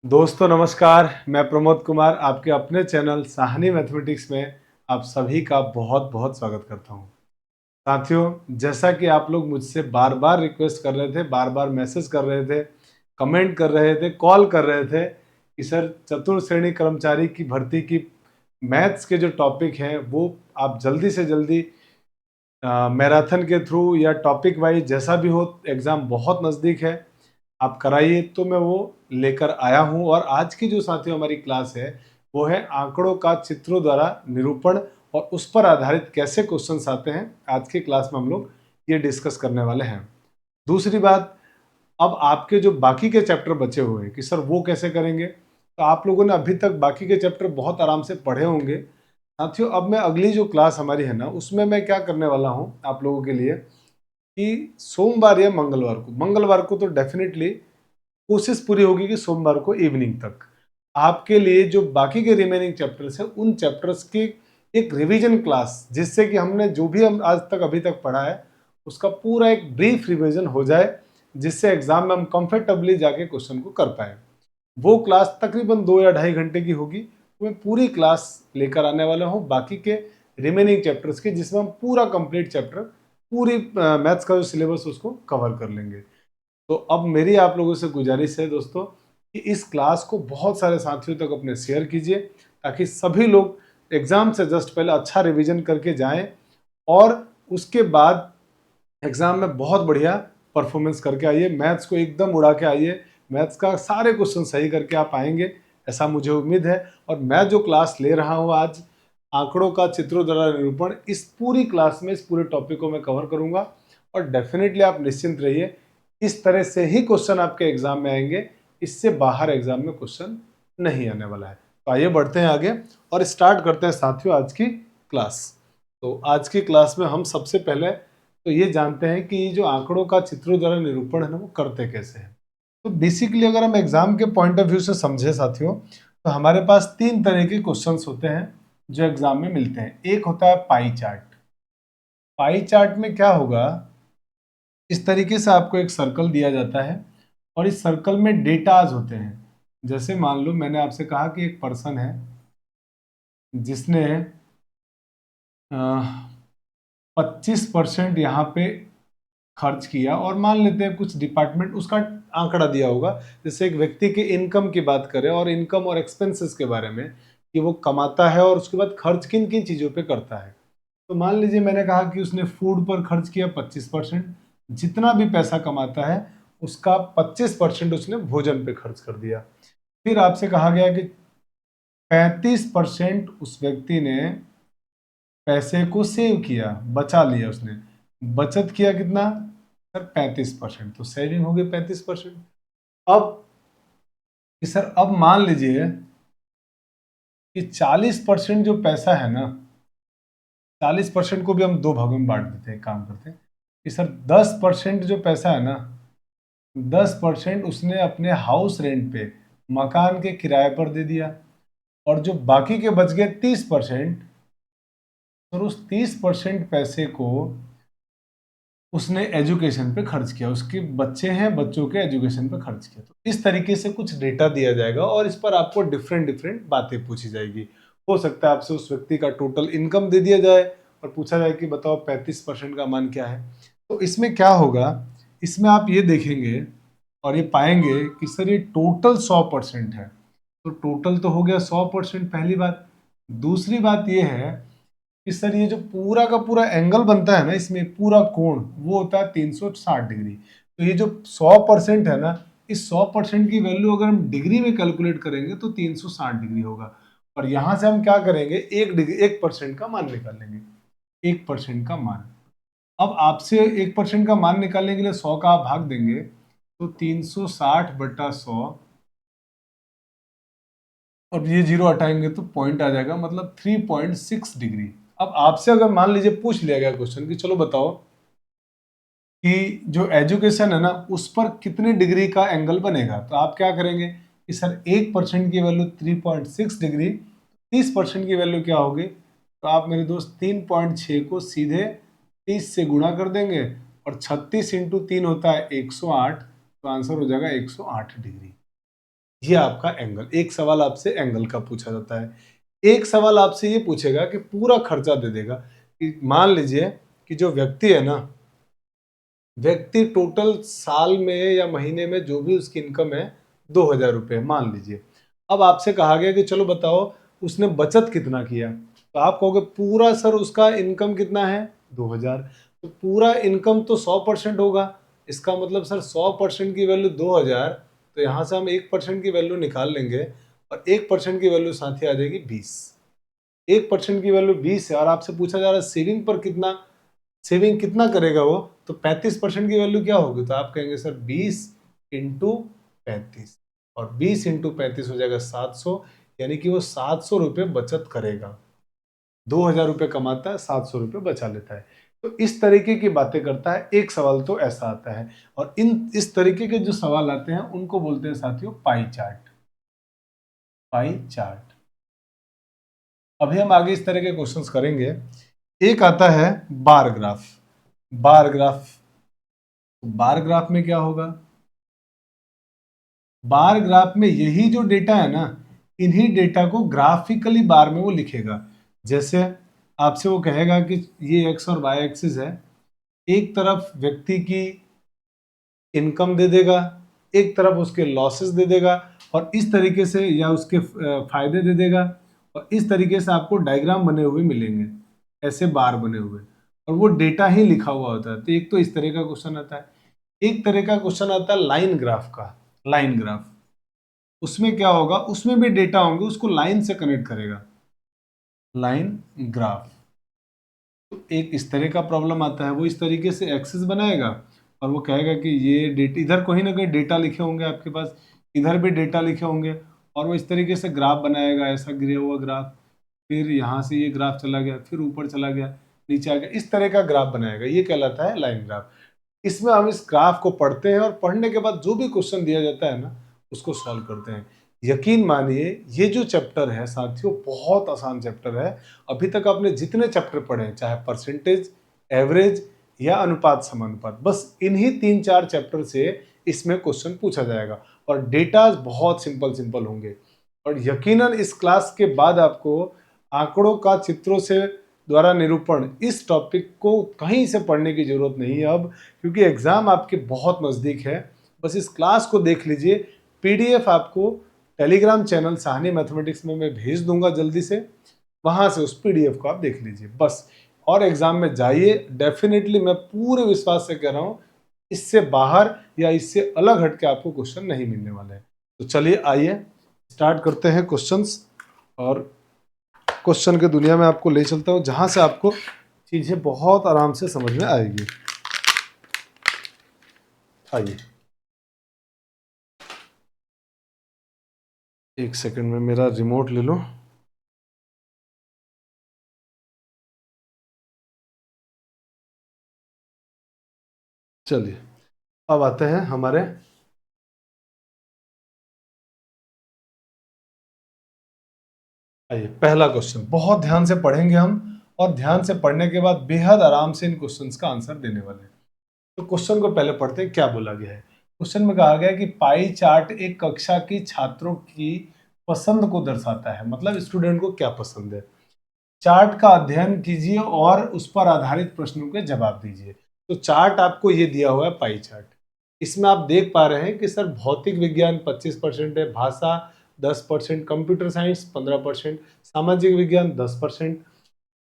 दोस्तों नमस्कार, मैं प्रमोद कुमार आपके अपने चैनल साहनी मैथमेटिक्स में आप सभी का बहुत बहुत स्वागत करता हूं। साथियों, जैसा कि आप लोग मुझसे बार बार रिक्वेस्ट कर रहे थे, बार बार मैसेज कर रहे थे, कमेंट कर रहे थे, कॉल कर रहे थे कि सर चतुर्थ श्रेणी कर्मचारी की भर्ती की मैथ्स के जो टॉपिक हैं वो आप जल्दी से जल्दी मैराथन के थ्रू या टॉपिक वाइज जैसा भी हो, एग्ज़ाम बहुत नज़दीक है, आप कराइए। तो मैं वो लेकर आया हूँ और आज की जो साथियों हमारी क्लास है वो है आंकड़ों का चित्रों द्वारा निरूपण और उस पर आधारित कैसे क्वेश्चंस आते हैं। आज की क्लास में हम लोग ये डिस्कस करने वाले हैं। दूसरी बात, अब आपके जो बाकी के चैप्टर बचे हुए हैं कि सर वो कैसे करेंगे, तो आप लोगों ने अभी तक बाकी के चैप्टर बहुत आराम से पढ़े होंगे। साथियों, अब मैं अगली जो क्लास हमारी है ना उसमें मैं क्या करने वाला हूँ आप लोगों के लिए कि सोमवार या मंगलवार को तो डेफिनेटली कोशिश पूरी होगी कि सोमवार को इवनिंग तक आपके लिए जो बाकी के रिमेनिंग चैप्टर्स हैं उन चैप्टर्स की एक रिवीजन क्लास, जिससे कि हमने जो भी हम आज तक अभी तक पढ़ा है उसका पूरा एक ब्रीफ रिवीजन हो जाए, जिससे एग्जाम में हम कंफर्टेबली जाके क्वेश्चन को कर पाए। वो क्लास तकरीबन 2 या ढाई घंटे की होगी। मैं पूरी क्लास लेकर आने वाला हूँ बाकी के रिमेनिंग चैप्टर्स के, जिसमें हम पूरा कंप्लीट चैप्टर, पूरी मैथ्स का जो सिलेबस उसको कवर कर लेंगे। तो अब मेरी आप लोगों से गुजारिश है दोस्तों कि इस क्लास को बहुत सारे साथियों तक अपने शेयर कीजिए, ताकि सभी लोग एग्जाम से जस्ट पहले अच्छा रिवीजन करके जाएं और उसके बाद एग्जाम में बहुत बढ़िया परफॉर्मेंस करके आइए। मैथ्स को एकदम उड़ा के आइए, मैथ्स का सारे क्वेश्चन सही करके आप आएंगे, ऐसा मुझे उम्मीद है। और मैं जो क्लास ले रहा हूँ आज, आंकड़ों का चित्रों द्वारा निरूपण, इस पूरी क्लास में इस पूरे टॉपिक को मैं कवर करूंगा और डेफिनेटली आप निश्चिंत रहिए, इस तरह से ही क्वेश्चन आपके एग्जाम में आएंगे, इससे बाहर एग्जाम में क्वेश्चन नहीं आने वाला है। तो आइए बढ़ते हैं आगे और स्टार्ट करते हैं साथियों आज की क्लास। तो आज की क्लास में हम सबसे पहले तो ये जानते हैं कि जो आंकड़ों का चित्रों द्वारा निरूपण है ना वो करते कैसे हैं। तो बेसिकली अगर हम एग्जाम के पॉइंट ऑफ व्यू से समझे साथियों, तो हमारे पास तीन तरह के क्वेश्चंस होते हैं जो एग्जाम में मिलते हैं। एक होता है पाई चार्ट। पाई चार्ट में क्या होगा, इस तरीके से आपको एक सर्कल दिया जाता है और इस सर्कल में डेटाज होते हैं। जैसे मान लो मैंने आपसे कहा कि एक पर्सन है जिसने 25% यहाँ पे खर्च किया, और मान लेते हैं कुछ डिपार्टमेंट उसका आंकड़ा दिया होगा। जैसे एक व्यक्ति के इनकम की बात करें और इनकम और एक्सपेंसेस के बारे में कि वो कमाता है और उसके बाद खर्च किन किन चीज़ों पे करता है। तो मान लीजिए मैंने कहा कि उसने फूड पर खर्च किया 25%, जितना भी पैसा कमाता है उसका 25% उसने भोजन पे खर्च कर दिया। फिर आपसे कहा गया कि 35% उस व्यक्ति ने पैसे को सेव किया, बचा लिया उसने। बचत किया कितना सर? 35%। तो सेविंग हो गई 35%। अब कि सर अब मान लीजिए कि 40% जो पैसा है ना, 40% को भी हम दो भागों में बांट देते हैं, काम करते हैं कि सर 10% जो पैसा है ना, 10% उसने अपने हाउस रेंट पे, मकान के किराए पर दे दिया। और जो बाकी के बच गए 30%, तो उस 30% पैसे को उसने एजुकेशन पे खर्च किया, उसके बच्चे हैं, बच्चों के एजुकेशन पे खर्च किया। तो इस तरीके से कुछ डेटा दिया जाएगा और इस पर आपको डिफरेंट डिफरेंट बातें पूछी जाएगी। हो सकता है आपसे उस व्यक्ति का टोटल इनकम दे दिया जाए और पूछा जाए कि बताओ 35% का मान क्या है। तो इसमें क्या होगा, इसमें आप ये देखेंगे और ये पाएंगे कि सर ये टोटल 100% है। तो टोटल तो हो गया 100%, पहली बात। दूसरी बात ये है कि सर ये जो पूरा का पूरा एंगल बनता है ना, इसमें पूरा कोण वो होता है 360 डिग्री। तो ये जो 100% है ना, इस 100% की वैल्यू अगर हम डिग्री में कैलकुलेट करेंगे तो 360 डिग्री होगा। और यहां से हम क्या करेंगे, 1% का मान निकालेंगे, 1% का मान। अब आपसे 1% का मान निकालने के लिए 100 का आप भाग देंगे, तो 360/100, और ये जीरो हटाएंगे तो पॉइंट आ जाएगा, मतलब 3.6 डिग्री। अब आपसे अगर मान लीजिए पूछ लिया गया क्वेश्चन कि चलो बताओ कि जो एजुकेशन है ना उस पर कितने डिग्री का एंगल बनेगा, तो आप क्या करेंगे कि सर 1% की वैल्यू 3.6 डिग्री, 30% की वैल्यू क्या होगी, तो आप मेरे दोस्त 3.6 को सीधे 30 से गुणा कर देंगे और 36 × 3 होता है 108, तो आंसर हो जाएगा 108 डिग्री। ये आपका एंगल। एक सवाल आपसे एंगल का पूछा जाता है। एक सवाल आपसे ये पूछेगा कि पूरा खर्चा दे देगा कि मान लीजिए कि जो व्यक्ति है ना, व्यक्ति टोटल साल में या महीने में जो भी उसकी इनकम है 2000 रुपये मान लीजिए। अब आपसे कहा गया कि चलो बताओ उसने बचत कितना किया, तो आप कहोगे पूरा सर उसका इनकम कितना है 2000, तो पूरा इनकम तो 100% होगा। इसका मतलब सर 100% की वैल्यू 2000, तो यहाँ से हम 1% की वैल्यू निकाल लेंगे और 1% की वैल्यू साथ ही आ जाएगी 20। 1% की वैल्यू 20 है और आपसे पूछा जा रहा है सेविंग पर कितना, सेविंग कितना करेगा वो, तो 35% की वैल्यू क्या होगी, तो आप कहेंगे सर 20 इंटू 35, और 20 इंटू 35 हो जाएगा 700, यानी कि वो 700 रुपये बचत करेगा। 2000 रुपये कमाता है, 700 रुपये बचा लेता है। तो इस तरीके की बातें करता है। एक सवाल तो ऐसा आता है, और इस तरीके के जो सवाल आते हैं उनको बोलते हैं साथियों पाई चार्ट। Pie chart. अभी हम आगे इस तरह के क्वेश्चंस करेंगे। एक आता है bar graph. Bar graph, bar graph में क्या होगा, बार ग्राफ में यही जो डेटा है ना, इन्हीं डेटा को ग्राफिकली बार में वो लिखेगा। जैसे आपसे वो कहेगा कि ये एक्स और वाई एक्सिस है, एक तरफ व्यक्ति की इनकम दे देगा, एक तरफ उसके लॉसेस दे देगा, और इस तरीके से या उसके फायदे दे देगा, और इस तरीके से आपको डायग्राम बने हुए मिलेंगे, ऐसे बार बने हुए, और वो डेटा ही लिखा हुआ होता है। तो एक तो इस तरह का क्वेश्चन आता है। एक तरह का क्वेश्चन आता है लाइन ग्राफ का। लाइन ग्राफ, उसमें क्या होगा, उसमें भी डेटा होंगे, उसको लाइन से कनेक्ट करेगा। लाइन ग्राफ, तो एक इस तरह का प्रॉब्लम आता है। वो इस तरीके से एक्सेस बनाएगा और वो कहेगा कि ये डेटा, इधर कहीं ना कहीं डेटा लिखे होंगे आपके पास, इधर भी डेटा लिखे होंगे, और वो इस तरीके से ग्राफ बनाएगा, ऐसा गिरे हुआ ग्राफ, फिर यहाँ से ये ग्राफ चला गया, फिर ऊपर चला गया, नीचे आ गया, इस तरह का ग्राफ बनाएगा। ये कहलाता है लाइन ग्राफ। इसमें हम इस ग्राफ को पढ़ते हैं और पढ़ने के बाद जो भी क्वेश्चन दिया जाता है ना, उसको सॉल्व करते हैं। यकीन मानिए ये जो चैप्टर है साथियों बहुत आसान चैप्टर है। अभी तक आपने जितने चैप्टर पढ़े हैं, चाहे परसेंटेज, एवरेज या अनुपात समानुपात, बस इन्हीं 3-4 चैप्टर से इसमें क्वेश्चन पूछा जाएगा, और डेटा बहुत सिंपल सिंपल होंगे। और यकीनन इस क्लास के बाद आपको आंकड़ों का चित्रों से द्वारा निरूपण, इस टॉपिक को कहीं से पढ़ने की जरूरत नहीं है अब, क्योंकि एग्जाम आपके बहुत नज़दीक है। बस इस क्लास को देख लीजिए। पीडीएफ आपको टेलीग्राम चैनल साहनी मैथमेटिक्स में मैं भेज दूंगा जल्दी से, वहां से उस पीडीएफ को आप देख लीजिए बस, और एग्जाम में जाइए। डेफिनेटली मैं पूरे विश्वास से कह रहा हूँ, इससे बाहर या इससे अलग हट के आपको क्वेश्चन नहीं मिलने वाले हैं। तो चलिए आइए स्टार्ट करते हैं क्वेश्चंस, और क्वेश्चन के दुनिया में आपको ले चलता हूँ जहां से आपको चीजें बहुत आराम से समझ में आएगी। आइए, एक सेकंड में मेरा रिमोट ले लो। चलिए अब आते हैं हमारे, आइए पहला क्वेश्चन। बहुत ध्यान से पढ़ेंगे हम, और ध्यान से पढ़ने के बाद बेहद आराम से इन क्वेश्चंस का आंसर देने वाले हैं। तो क्वेश्चन को पहले पढ़ते हैं, क्या बोला गया है। क्वेश्चन में कहा गया है कि पाई चार्ट एक कक्षा की छात्रों की पसंद को दर्शाता है, मतलब स्टूडेंट को क्या पसंद है। चार्ट का अध्ययन कीजिए और उस पर आधारित प्रश्नों के जवाब दीजिए। तो चार्ट आपको ये दिया हुआ है पाई चार्ट। इसमें आप देख पा रहे हैं कि सर भौतिक विज्ञान 25% है, भाषा 10%, कंप्यूटर साइंस 15%, सामाजिक विज्ञान 10%,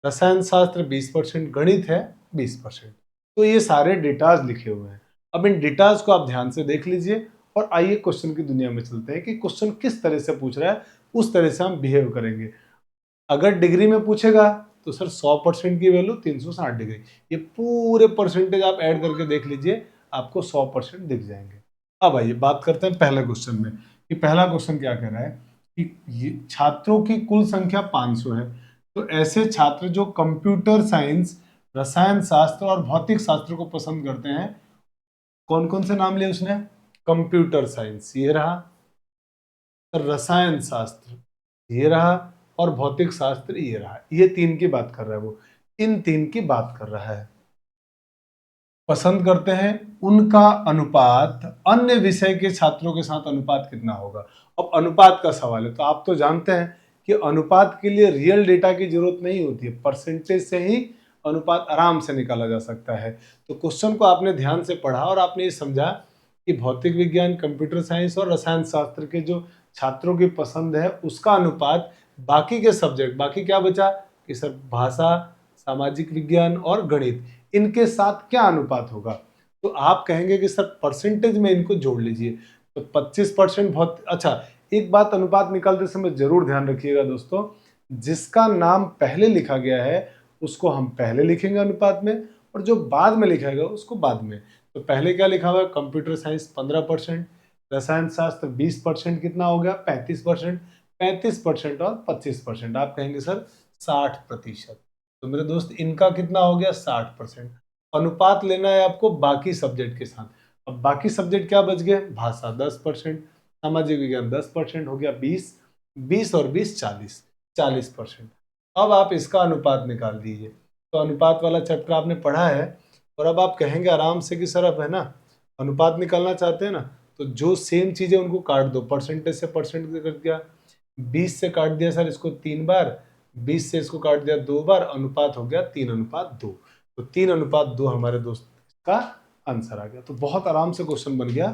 रसायन शास्त्र 20%, गणित है 20%। तो ये सारे डेटाज लिखे हुए हैं। अब इन डेटाज को आप ध्यान से देख लीजिए, और आइए क्वेश्चन की दुनिया में चलते हैं कि क्वेश्चन किस तरह से पूछ रहा है, उस तरह से हम बिहेव करेंगे। अगर डिग्री में पूछेगा तो सर 100% की वैल्यू 360 डिग्री, ये पूरे परसेंटेज आप ऐड करके देख लीजिए, आपको 100% दिख जाएंगे। अब आइए बात करते हैं पहले क्वेश्चन में, कि पहला क्वेश्चन क्या कह रहा है कि ये छात्रों की कुल संख्या 500 है। तो ऐसे छात्र जो कंप्यूटर साइंस, रसायन शास्त्र और भौतिक शास्त्र को पसंद करते हैं, कौन कौन से नाम लिए उसने, कंप्यूटर साइंस ये रहा, रसायन शास्त्र ये रहा, और भौतिक शास्त्र ये रहा। ये तीन की बात कर रहा है वो, इन तीन की बात कर रहा है। पसंद करते हैं उनका अनुपात अन्य विषय के छात्रों के साथ अनुपात कितना होगा। अब अनुपात का सवाल है तो आप तो जानते हैं कि अनुपात के लिए रियल डेटा की जरूरत नहीं होती है, परसेंटेज से ही अनुपात आराम से निकाला जा सकता है। तो क्वेश्चन को आपने ध्यान से पढ़ा और आपने ये समझा कि भौतिक विज्ञान, कंप्यूटर साइंस और रसायन शास्त्र के जो छात्रों की पसंद है उसका अनुपात बाकी के सब्जेक्ट, बाकी क्या बचा कि सर भाषा, सामाजिक विज्ञान और गणित, इनके साथ क्या अनुपात होगा। तो आप कहेंगे कि सर परसेंटेज में इनको जोड़ लीजिए। तो 25% बहुत अच्छा। एक बात अनुपात निकालते समय जरूर ध्यान रखिएगा दोस्तों, जिसका नाम पहले लिखा गया है उसको हम पहले लिखेंगे अनुपात में, और जो बाद में लिखा गया उसको बाद में। तो पहले क्या लिखा हुआ है, कंप्यूटर साइंस 15%, रसायन शास्त्र 20%, कितना हो गया 35%, 35% और 25%, आप कहेंगे सर 60%। तो मेरे दोस्त इनका कितना हो गया 60%। अनुपात लेना है आपको बाकी सब्जेक्ट के साथ। अब बाकी सब्जेक्ट क्या बच गए, भाषा 10%, सामाजिक विज्ञान 10%, हो गया 20, 20 और 20 40, 40%। अब आप इसका अनुपात निकाल दीजिए। तो अनुपात वाला चैप्टर आपने पढ़ा है और अब आप कहेंगे आराम से कि सर अब है ना अनुपात निकालना चाहते हैं ना, तो जो सेम चीजें उनको काट दो, परसेंटेज से परसेंट कर दिया, 20 से काट दिया सर इसको 3 बार, 20 से इसको काट दिया 2 बार, अनुपात हो गया 3:2। तो 3:2 हमारे दोस्त का आंसर आ गया। तो बहुत आराम से क्वेश्चन बन गया,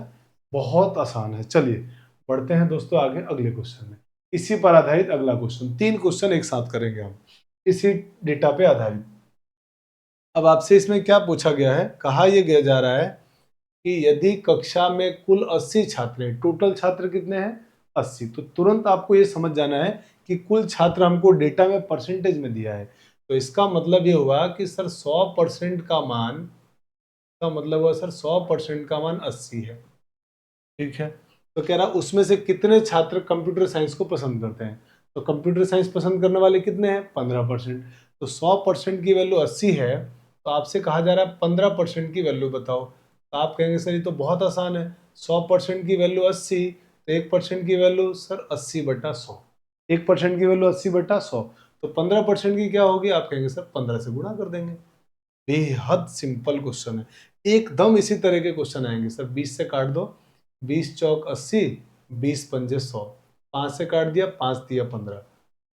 बहुत आसान है। चलिए बढ़ते हैं दोस्तों आगे अगले क्वेश्चन में। इसी पर आधारित अगला क्वेश्चन, 3 क्वेश्चन एक साथ करेंगे हम इसी डेटा पे आधारित। अब आपसे इसमें क्या पूछा गया है, कहा यह गया जा रहा है कि यदि कक्षा में कुल 80 छात्र हैं, टोटल छात्र कितने हैं 80, तो तुरंत आपको ये समझ जाना है कि कुल छात्र हमको डेटा में परसेंटेज में दिया है। तो इसका मतलब ये हुआ कि सर 100% का मान, का मतलब हुआ सर 100% का मान 80 है, ठीक है। तो कह रहा उसमें से कितने छात्र कंप्यूटर साइंस को पसंद करते हैं। तो कंप्यूटर साइंस पसंद करने वाले कितने हैं 15%। तो 100% की वैल्यू 80 है, तो आपसे कहा जा रहा है 15% की वैल्यू बताओ। तो आप कहेंगे सर ये तो बहुत आसान है, 100% की वैल्यू 80, तो 1% की वैल्यू सर 80/100, 1% की वैल्यू 80/100, तो 15% की क्या होगी, आप कहेंगे सर 15 से गुणा कर देंगे। बेहद सिंपल क्वेश्चन है, एकदम इसी तरह के क्वेश्चन आएंगे सर। 20 से काट दो, 20 चौक 80, 20 पंजे 100, 5 से काट दिया, 5 दिया 15,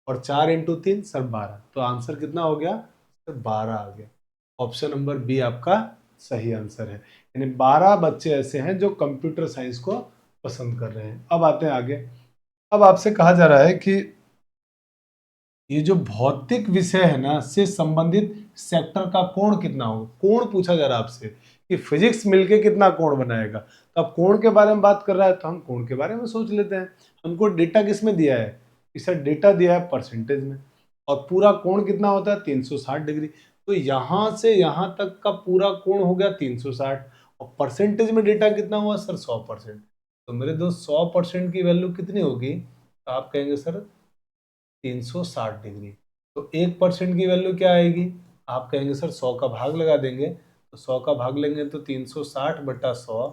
और 4 इंटू 3 सर 12। तो आंसर कितना हो गया सर 12 आ गया। ऑप्शन नंबर बी आपका सही आंसर है, यानी 12 बच्चे ऐसे हैं जो कंप्यूटर साइंस को पसंद कर रहे हैं। अब आते हैं आगे। अब आपसे कहा जा रहा है कि ये जो भौतिक विषय है ना से संबंधित सेक्टर का कोण कितना होगा। कोण पूछा जा रहा है आपसे कि फिजिक्स मिलके कितना कोण बनाएगा। तो अब कोण के बारे में बात कर रहा है तो हम कोण के बारे में सोच लेते हैं। हमको डेटा किस में दिया है कि सर डेटा दिया है परसेंटेज में, और पूरा कोण कितना होता है 360 डिग्री। तो यहाँ से यहाँ तक का पूरा कोण हो गया 360, और परसेंटेज में डेटा कितना हुआ सर 100%। तो मेरे दोस्त 100% की वैल्यू कितनी होगी, तो आप कहेंगे सर 360 डिग्री। तो 1% की वैल्यू क्या आएगी, आप कहेंगे सर 100 का भाग लगा देंगे। तो 100 का भाग लेंगे तो 360/100,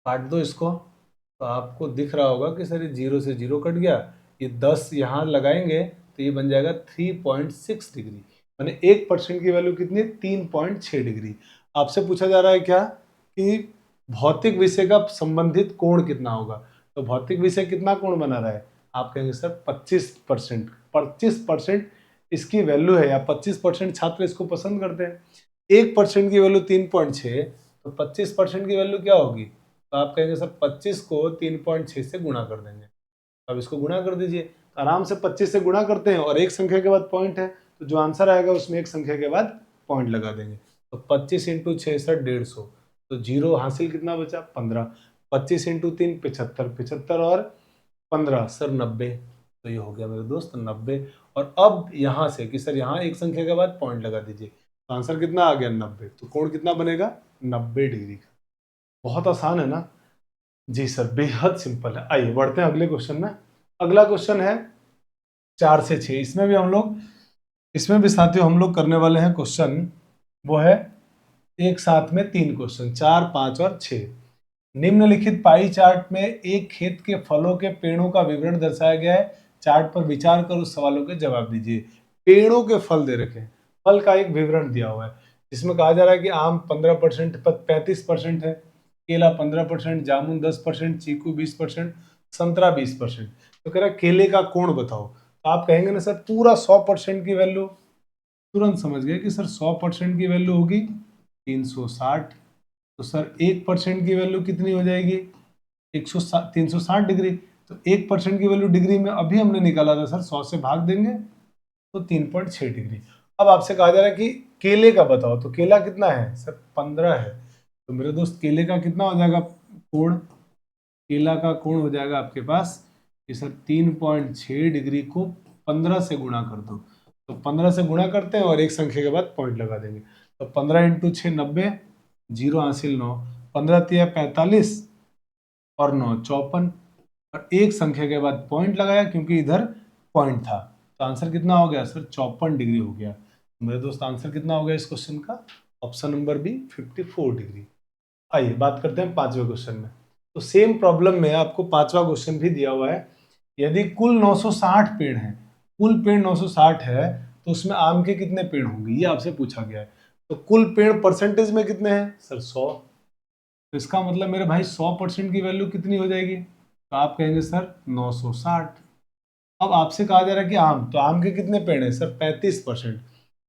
काट दो इसको, तो आपको दिख रहा होगा कि सर ये 0 से 0 कट गया, ये 10 यहाँ लगाएंगे तो ये बन जाएगा 3.6 डिग्री। माने 1% की वैल्यू कितनी, 3.6 डिग्री। आपसे पूछा जा रहा है क्या कि भौतिक विषय का संबंधित कोण कितना होगा। तो भौतिक विषय कितना कोण बना रहा है, आप कहेंगे सर 25%। 25% इसकी वैल्यू है, या 25% छात्र इसको पसंद करते हैं। 1% की वैल्यू 3.6, तो 25% की वैल्यू क्या होगी, तो आप कहेंगे सर 25 को 3.6 से गुणा कर देंगे। अब इसको गुणा कर दीजिए, तो आराम से 25 से गुणा करते हैं और एक संख्या के बाद पॉइंट है, तो जो आंसर आएगा उसमें एक संख्या के बाद पॉइंट लगा देंगे। तो 25 इंटू 6 सर 150, तो जीरो हासिल कितना बचा 15, 25 इंटू 3 75, 75 और 15 सर 90। तो ये हो गया मेरे दोस्त 90। और अब यहाँ से कि सर यहाँ एक संख्या के बाद पॉइंट लगा दीजिए, तो आंसर कितना आ गया 90। तो कोण कितना बनेगा 90 डिग्री का। बहुत आसान है ना जी सर, बेहद सिंपल है। आइए बढ़ते हैं अगले क्वेश्चन में। अगला क्वेश्चन है 4 से 6। इसमें भी साथियों हम लोग करने वाले हैं क्वेश्चन, वो है एक साथ में 3 क्वेश्चन, 4, 5 और 6। निम्नलिखित पाई चार्ट में एक खेत के फलों के पेड़ों का विवरण दर्शाया गया है। चार्ट पर विचार कर उस सवालों के जवाब दीजिए। पेड़ों के फल दे रखे हैं, फल का एक विवरण दिया हुआ है। जिसमें कहा जा रहा है कि आम 15%, 35% है, केला 15%, जामुन 10%, चीकू 20%, संतरा 20%। तो कह रहा है केले का कोण बताओ। तो आप कहेंगे ना सर पूरा 100% की वैल्यू, तुरंत समझ गए कि सर 100% की वैल्यू होगी 360। तो सर 1% की वैल्यू कितनी हो जाएगी 360 डिग्री। तो 1% की वैल्यू डिग्री में अभी हमने निकाला था सर, 100 से भाग देंगे तो 3.6 डिग्री। अब आपसे कहा जा रहा है कि केले का बताओ। तो केला कितना है सर 15 है। तो मेरे दोस्त केले का कितना हो जाएगा कोण, केला का कोण हो जाएगा आपके पास कि सर 3.6 डिग्री को 15 से गुणा कर दो। तो 15 से गुणा करते हैं और एक संख्या के बाद पॉइंट लगा देंगे। तो 15 इंटू 6 90, जीरो हासिल 9, 15 तिया 45 और 9 54, और एक संख्या के बाद पॉइंट लगाया क्योंकि इधर पॉइंट था। तो आंसर कितना हो गया सर 54 डिग्री हो गया। तो मेरे दोस्त आंसर कितना हो गया इस क्वेश्चन का, ऑप्शन नंबर बी 54 डिग्री। आइए बात करते हैं पांचवें क्वेश्चन में। तो सेम प्रॉब्लम में आपको पांचवा क्वेश्चन भी दिया हुआ है। यदि कुल 960 पेड़ हैं, कुल पेड़ 960 है, तो उसमें आम के कितने पेड़ होंगे ये आपसे पूछा गया है। तो कुल पेड़ परसेंटेज में कितने हैं सर 100। तो इसका मतलब मेरे भाई 100% की वैल्यू कितनी हो जाएगी, तो आप कहेंगे सर 960। अब आपसे कहा जा रहा है कि आम, तो आम के कितने पेड़ हैं सर 35%।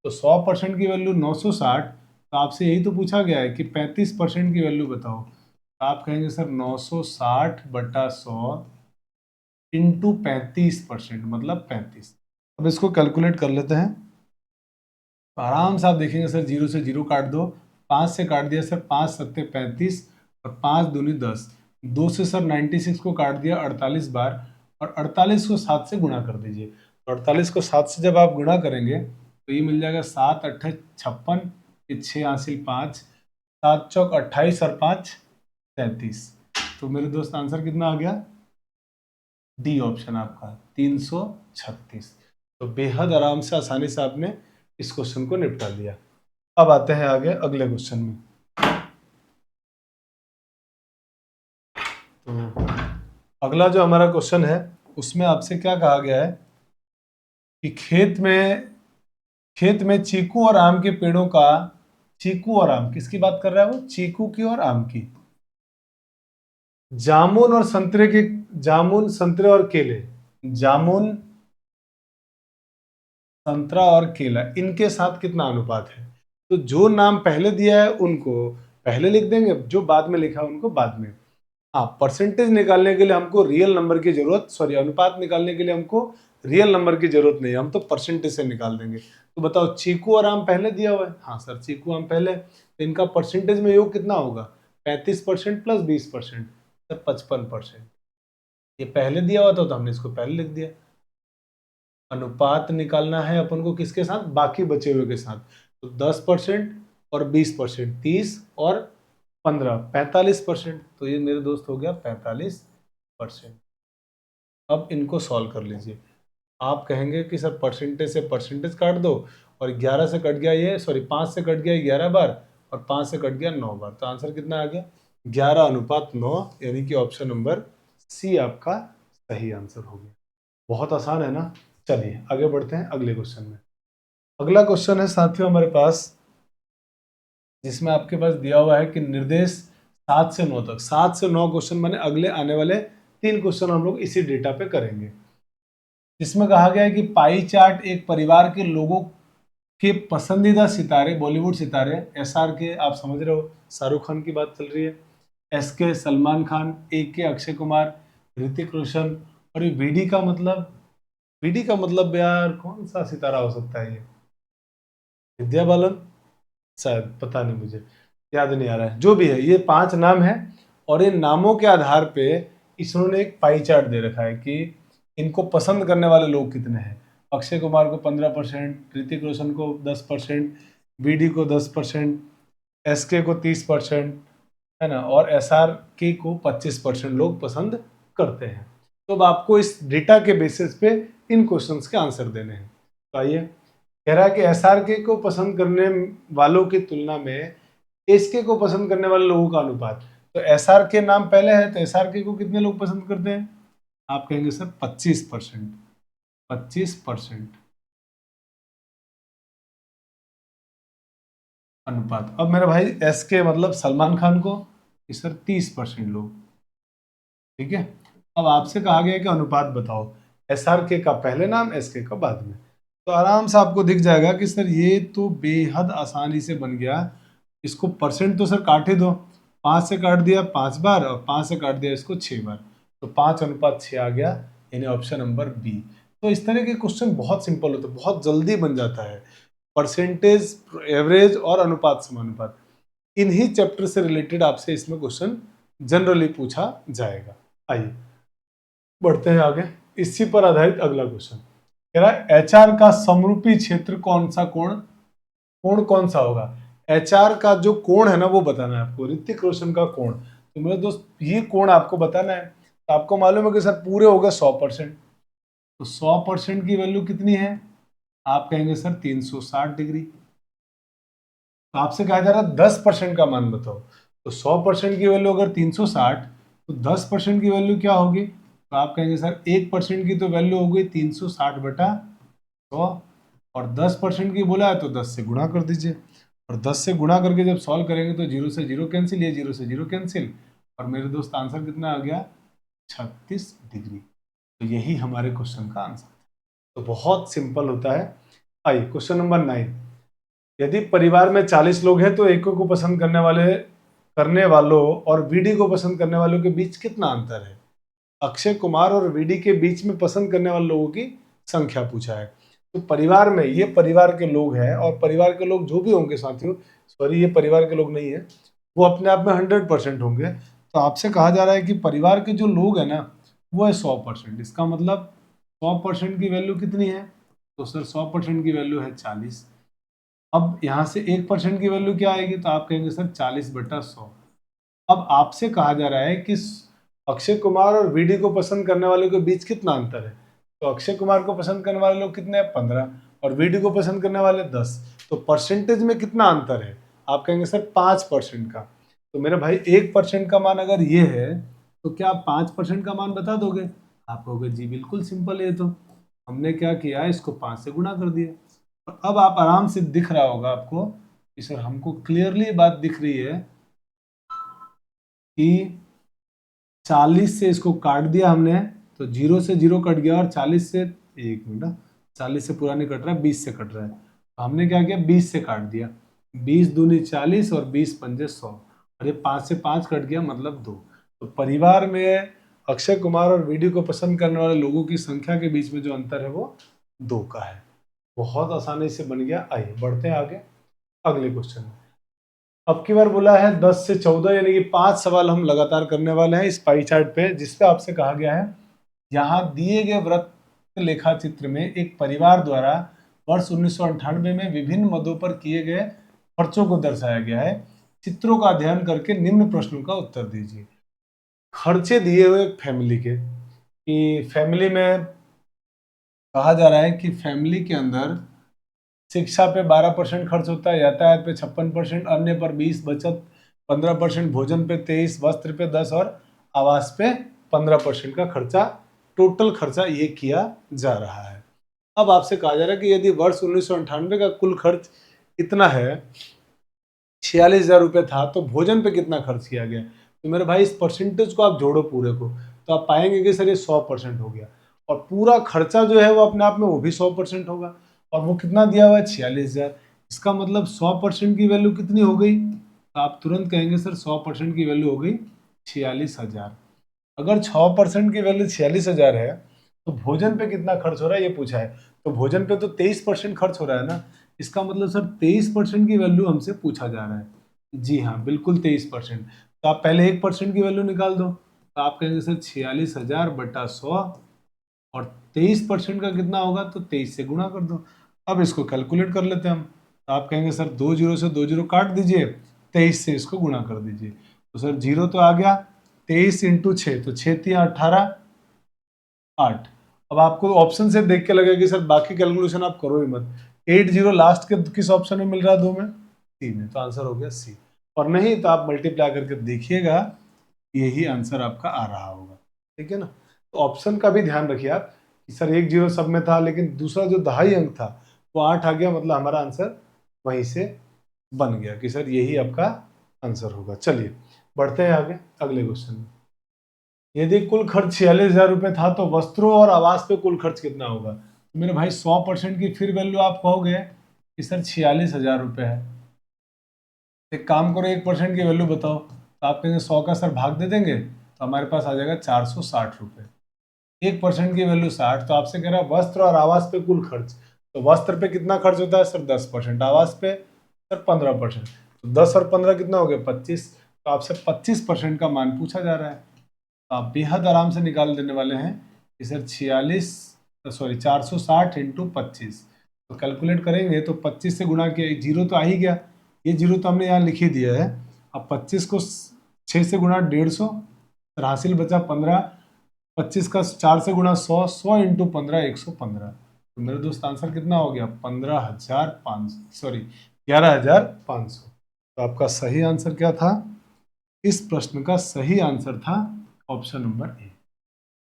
तो 100% की वैल्यू 960। तो आपसे यही तो पूछा गया है कि 35% की वैल्यू बताओ। तो आप कहेंगे सर 960/100 इंटू 35%, मतलब 35। अब इसको कैलकुलेट कर लेते हैं। तो आराम से आप देखेंगे सर, जीरो से जीरो काट दो, 5 से काट दिया सर, 5 सत्ते 35 और 5 दूनी 10, 2 से सर 96 को काट दिया 48 बार, और 48 को 7 से गुणा कर दीजिए। तो 48 को 7 से जब आप गुणा करेंगे तो ये मिल जाएगा 7 अट्ठे 56, ये 6 हासिल 5, 7 चौक 28 और 5 33। तो मेरे दोस्त आंसर कितना आ गया, डी ऑप्शन आपका 336। तो बेहद आराम से आसानी से आपने इस क्वेश्चन को निपटा लिया। अब आते हैं आगे अगले क्वेश्चन में। तो अगला जो हमारा क्वेश्चन है उसमें आपसे क्या कहा गया है कि खेत में चीकू और आम के पेड़ों का, चीकू और आम किसकी बात कर रहा है वो, चीकू की और आम की, जामुन और संतरे के, जामुन संतरे और केले, जामुन संतरा और केला, इनके साथ कितना अनुपात है। तो जो नाम पहले दिया है उनको पहले लिख देंगे, जो बाद में लिखा है उनको बाद में। हाँ, परसेंटेज निकालने के लिए हमको रियल नंबर की जरूरत, सॉरी अनुपात निकालने के लिए हमको रियल नंबर की जरूरत नहीं है, हम तो परसेंटेज से निकाल देंगे। तो बताओ चीकू और आम पहले दिया हुआ है, हाँ सर चीकू आम पहले, तो इनका परसेंटेज में योग कितना होगा 35% प्लस 20%, सर 55%। ये पहले दिया हुआ था तो हमने इसको पहले लिख दिया। अनुपात निकालना है अपन को किसके साथ, बाकी बचे हुए के साथ। तो 10% और 20%, 30 और 15, 45%। तो ये मेरे दोस्त हो गया 45%। अब इनको सॉल्व कर लीजिए। आप कहेंगे कि सर परसेंटेज से परसेंटेज काट दो, और 11 से कट गया ये, सॉरी 5 से कट गया 11 बार, और 5 से कट गया 9 बार। तो आंसर कितना आ गया 11:9, यानी कि ऑप्शन नंबर सी आपका सही आंसर हो गया। बहुत आसान है ना। चलिए आगे बढ़ते हैं अगले क्वेश्चन में। अगला क्वेश्चन है साथियों हमारे पास, जिसमें आपके पास दिया हुआ है कि निर्देश 7 से 9 तक, 7 से 9 क्वेश्चन मैंने अगले आने वाले 3 क्वेश्चन हम लोग इसी डेटा पे करेंगे। जिसमें कहा गया है कि पाई चार्ट एक परिवार के लोगों के पसंदीदा सितारे, बॉलीवुड सितारे, एसआर के, आप समझ रहे हो शाहरुख खान की बात चल रही है, एस के सलमान खान, ए के अक्षय कुमार, ऋतिक रोशन, और ये वीडी का मतलब, वीडी का मतलब यार कौन सा सितारा हो सकता है ये, विद्या बालन शायद, पता नहीं मुझे याद नहीं आ रहा है। जो भी है ये 5 नाम है, और इन नामों के आधार पे इन्होंने एक पाई चार्ट दे रखा है कि इनको पसंद करने वाले लोग कितने हैं। अक्षय कुमार को 15%, ऋतिक रोशन को 10%, वीडी को 10%, एसके को 30%, है ना, और एसआर के को 25% लोग पसंद करते हैं। तो अब आपको इस डेटा के बेसिस पे इन क्वेश्चंस के आंसर देने हैं। तो आइए, कह रहा है कि एसआरके को पसंद करने वालों की तुलना में एसके को पसंद करने वाले लोगों का अनुपात। तो एसआरके नाम पहले है, तो एसआरके को कितने लोग पसंद करते हैं, आप कहेंगे सर 25%, 25%। अनुपात। अब मेरे भाई एस के मतलब सलमान खान को कि सर 30% लोग, ठीक है। अब आपसे कहा गया कि अनुपात बताओ, एस आर के का पहले नाम, एस के का बाद में। तो आराम से आपको दिख जाएगा कि सर ये तो बेहद आसानी से बन गया। इसको परसेंट तो सर काट ही दो, 5 से काट दिया 5 बार और 5 से काट दिया इसको 6 बार, तो 5:6 आ गया, यानी ऑप्शन नंबर बी। तो इस तरह के क्वेश्चन बहुत सिंपल होते हैं, बहुत जल्दी बन जाता है। परसेंटेज, एवरेज और अनुपात समानुपात, इन्हीं चैप्टर से रिलेटेड आपसे इसमें क्वेश्चन जनरली पूछा जाएगा। आइए बढ़ते हैं आगे। इसी पर आधारित अगला क्वेश्चन कह रहा है एचआर का समरूपी क्षेत्र कौन सा कोण, कोण कौन सा होगा। एचआर का जो कोण है ना वो बताना है आपको, ऋतिक रोशन का कोण। तो मेरे दोस्त ये कोण आपको बताना है। तो आपको मालूम है कि सर पूरे हो गए 100%, तो 100% की वैल्यू कितनी है, आप कहेंगे सर 360 डिग्री। तो आपसे कहा जा रहा है 10% का मान बताओ। तो 100% की वैल्यू अगर 360, तो 10% की वैल्यू क्या होगी, तो आप कहेंगे सर 1% की तो वैल्यू हो गई 360/100, और 10% की बोला है तो 10 से गुणा कर दीजिए। और 10 से गुणा करके जब सॉल्व करेंगे तो 0 से 0 कैंसिल, ये 0 से 0 कैंसिल, और मेरे दोस्त आंसर कितना आ गया, 36 डिग्री। तो यही हमारे क्वेश्चन का आंसर। तो बहुत सिंपल होता है। आइए क्वेश्चन नंबर 9। यदि परिवार में 40 लोग हैं तो एको को पसंद करने वालों और वीडी को पसंद करने वालों के बीच कितना अंतर है। अक्षय कुमार और वीडी के बीच में पसंद करने वाले लोगों की संख्या पूछा है। तो परिवार में, ये परिवार के लोग हैं, और परिवार के लोग जो भी होंगे साथियों, सॉरी ये परिवार के लोग नहीं है, वो अपने आप में 100% होंगे। तो आपसे कहा जा रहा है कि परिवार के जो लोग हैं ना वो है 100%। इसका मतलब 100% की वैल्यू कितनी है, तो सर 100% की वैल्यू है 40। अब यहाँ से 1% की वैल्यू क्या आएगी, तो आप कहेंगे सर 40/100। अब आपसे कहा जा रहा है कि अक्षय कुमार और वीडी को पसंद करने वालों के बीच कितना अंतर है। तो अक्षय कुमार को पसंद करने वाले लोग कितने हैं, 15, और वीडी को पसंद करने वाले 10। तो परसेंटेज में कितना अंतर है, आप कहेंगे सर 5% का। तो मेरे भाई 1% का मान अगर ये है तो क्या आप 5% का मान बता दोगे। आप कहोगे जी बिल्कुल सिंपल है, तो हमने क्या किया, इसको 5 से गुणा कर दिया। और अब आप आराम से दिख रहा होगा आपको कि सर हमको क्लियरली बात दिख रही है कि 40 से इसको काट दिया हमने, तो 0 से 0 कट गया, और 40 से, एक मिनट, 40 से पूरा नहीं कट रहा है, 20 से कट रहा है। तो हमने क्या किया, 20 से काट दिया, 20 दूनी 40 और 20 पंजे 100, और ये 5 से 5 कट गया मतलब 2। तो परिवार में अक्षय कुमार और वीडी को पसंद करने वाले लोगों की संख्या के बीच में जो अंतर है वो 2 का है। बहुत आसानी से बन गया। आइए बढ़ते हैं आगे अगले क्वेश्चन में। अब की बार बोला है 10 से 14, यानी कि 5 सवाल हम लगातार करने वाले हैं इस पाई चार्ट पे, जिसपे आपसे कहा गया है यहाँ दिए गए वृत्त लेखा चित्र में एक परिवार द्वारा वर्ष 1998 में विभिन्न मदों पर किए गए खर्चों को दर्शाया गया है। चित्रों का अध्ययन करके निम्न प्रश्नों का उत्तर दीजिए। खर्चे दिए हुए एक फैमिली के, कि फैमिली में कहा जा रहा है कि फैमिली के अंदर शिक्षा पे 12% खर्च होता है, यातायात पे 56%, अन्य पर 20, बचत 15%, भोजन पे 23, वस्त्र पे 10 और आवास पे 15% का खर्चा, टोटल खर्चा ये किया जा रहा है। अब आपसे कहा जा रहा है कि यदि वर्ष 1998 का कुल खर्च इतना है, 46,000 रुपये था, तो भोजन पे कितना खर्च किया गया। तो मेरे भाई इस परसेंटेज को आप जोड़ो पूरे को, तो आप पाएंगे कि सर ये 100% हो गया, और पूरा खर्चा जो है वो अपने आप में वो भी 100% होगा, और वो कितना दिया हुआ है, 46,000। इसका मतलब 100% की वैल्यू कितनी हो गई, तो आप तुरंत कहेंगे सर 100% की वैल्यू हो गई 46,000। अगर 6% की वैल्यू 46,000 है, तो भोजन पे कितना खर्च हो रहा है ये पूछा है। तो भोजन पे तो 23% खर्च हो रहा है ना, इसका मतलब सर 23% की वैल्यू हमसे पूछा जा रहा है। जी हाँ बिल्कुल 23%। तो आप पहले 1% की वैल्यू निकाल दो, तो आप कहेंगे सर 46,000/100, और 23% का कितना होगा, तो 23 से गुणा कर दो। अब इसको कैलकुलेट कर लेते हैं हम। तो आप कहेंगे सर 2 जीरो से 2 जीरो काट दीजिए, 23 से इसको गुणा कर दीजिए। तो सर जीरो तो आ गया, 23 इंटू 6, तो 6×3 = 18, 8। अब आपको ऑप्शन से देख के लगेगा कि सर बाकी कैलकुलेशन आप करो ही मत, 80 लास्ट के किस ऑप्शन में मिल रहा है, दो में, सी में, तो आंसर हो गया सी। और नहीं तो आप मल्टीप्लाई करके देखिएगा, यही आंसर आपका आ रहा होगा। ठीक है ना। तो ऑप्शन का भी ध्यान रखिए आप कि सर 1 जीरो सब में था, लेकिन दूसरा जो दहाई अंक था वो 8 आ गया, मतलब हमारा आंसर वहीं से बन गया कि सर यही आपका आंसर होगा। चलिए बढ़ते हैं आगे अगले क्वेश्चन में। यदि कुल खर्च 46,000 रुपये था तो वस्त्रों और आवास पे कुल खर्च कितना होगा? तो मेरे भाई 100% की फिर वैल्यू आप कहोगे कि सर 46,000 रुपये है। एक काम करो 1% की वैल्यू बताओ, तो आप कहेंगे 100 का सर भाग दे देंगे तो हमारे पास आ जाएगा 460 रुपये। 1% की वैल्यू 60, तो आपसे कह रहा है वस्त्र और आवास पे कुल खर्च। तो वस्त्र पे कितना खर्च होता है सर? 10%। आवास पे सर 15%। तो 10 और 15 कितना हो गया? 25। तो आपसे 25% का मान पूछा जा रहा है। तो आप बेहद आराम से निकाल देने वाले हैं कि सर 460 इंटू 25। तो कैलकुलेट करेंगे तो 25 से गुणा किया, जीरो तो आ ही गया, ये जीरो तो हमने यहाँ लिख ही दिया है। अब 25 को 6 से गुणा 150, फिर हासिल बचा 15। 25 का 4 से गुणा 100, 100 इंटू 15 115। तो मेरे दोस्त आंसर कितना हो गया? 15,500, सॉरी 11,500। तो आपका सही आंसर क्या था? इस प्रश्न का सही आंसर था ऑप्शन नंबर ए।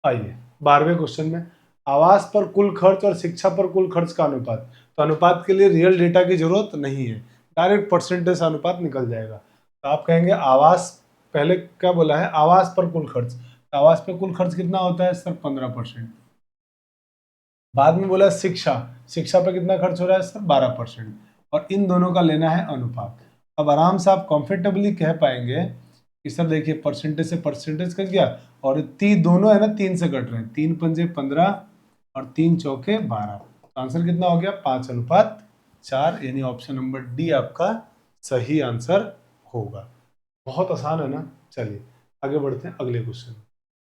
आइए 12वें क्वेश्चन में, आवास पर कुल खर्च और शिक्षा पर कुल खर्च का अनुपात। तो अनुपात के लिए रियल डेटा की जरूरत नहीं है, डायरेक्ट परसेंटेज अनुपात निकल जाएगा। तो आप कहेंगे आवास, पहले क्या बोला है? आवास पर कुल खर्च। तो आवास पर कुल खर्च कितना होता है सर? 15%। बाद में बोला शिक्षा, शिक्षा पर कितना खर्च हो रहा है सर? 12%। और इन दोनों का लेना है अनुपात। अब आराम से आप कंफर्टेबली कह पाएंगे कि सर देखिए परसेंटेज से परसेंटेज कट गया, और दोनों है ना 3 से कट रहे हैं, 3 पंजे 15 और 3 चौके 12। तो आंसर कितना हो गया? 5:4, यानी ऑप्शन नंबर डी आपका सही आंसर होगा। बहुत आसान है ना। चलिए आगे बढ़ते हैं अगले क्वेश्चन।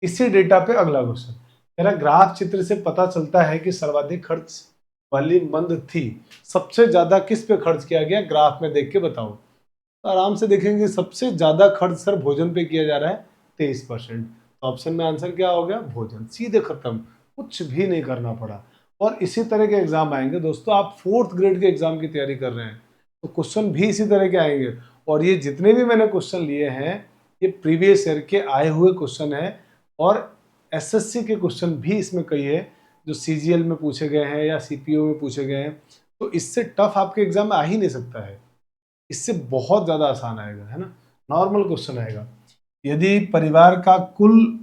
इसी डेटा पे अगला क्वेश्चन, मेरा ग्राफ चित्र से पता चलता है कि सर्वाधिक खर्च वाली मंद थी, सबसे ज्यादा किस पे खर्च किया गया? ग्राफ में देख के बताओ। तो आराम से देखेंगे सबसे ज्यादा खर्च सर भोजन पे किया जा रहा है, 23%। तो ऑप्शन में आंसर क्या हो गया? भोजन। सीधे खत्म, कुछ भी नहीं करना पड़ा। और इसी तरह के एग्जाम आएंगे दोस्तों, आप 4th ग्रेड के एग्जाम की तैयारी कर रहे हैं तो क्वेश्चन भी इसी तरह के आएंगे। और ये जितने भी मैंने क्वेश्चन लिए हैं ये प्रीवियस ईयर के आए हुए क्वेश्चन है, और एसएससी के क्वेश्चन भी इसमें कई है जो सीजीएल में पूछे गए हैं या सीपीओ में पूछे गए हैं। तो इससे टफ आपके एग्जाम में आ ही नहीं सकता है, इससे बहुत ज्यादा आसान आएगा, है ना। नॉर्मल क्वेश्चन आएगा। यदि परिवार का कुल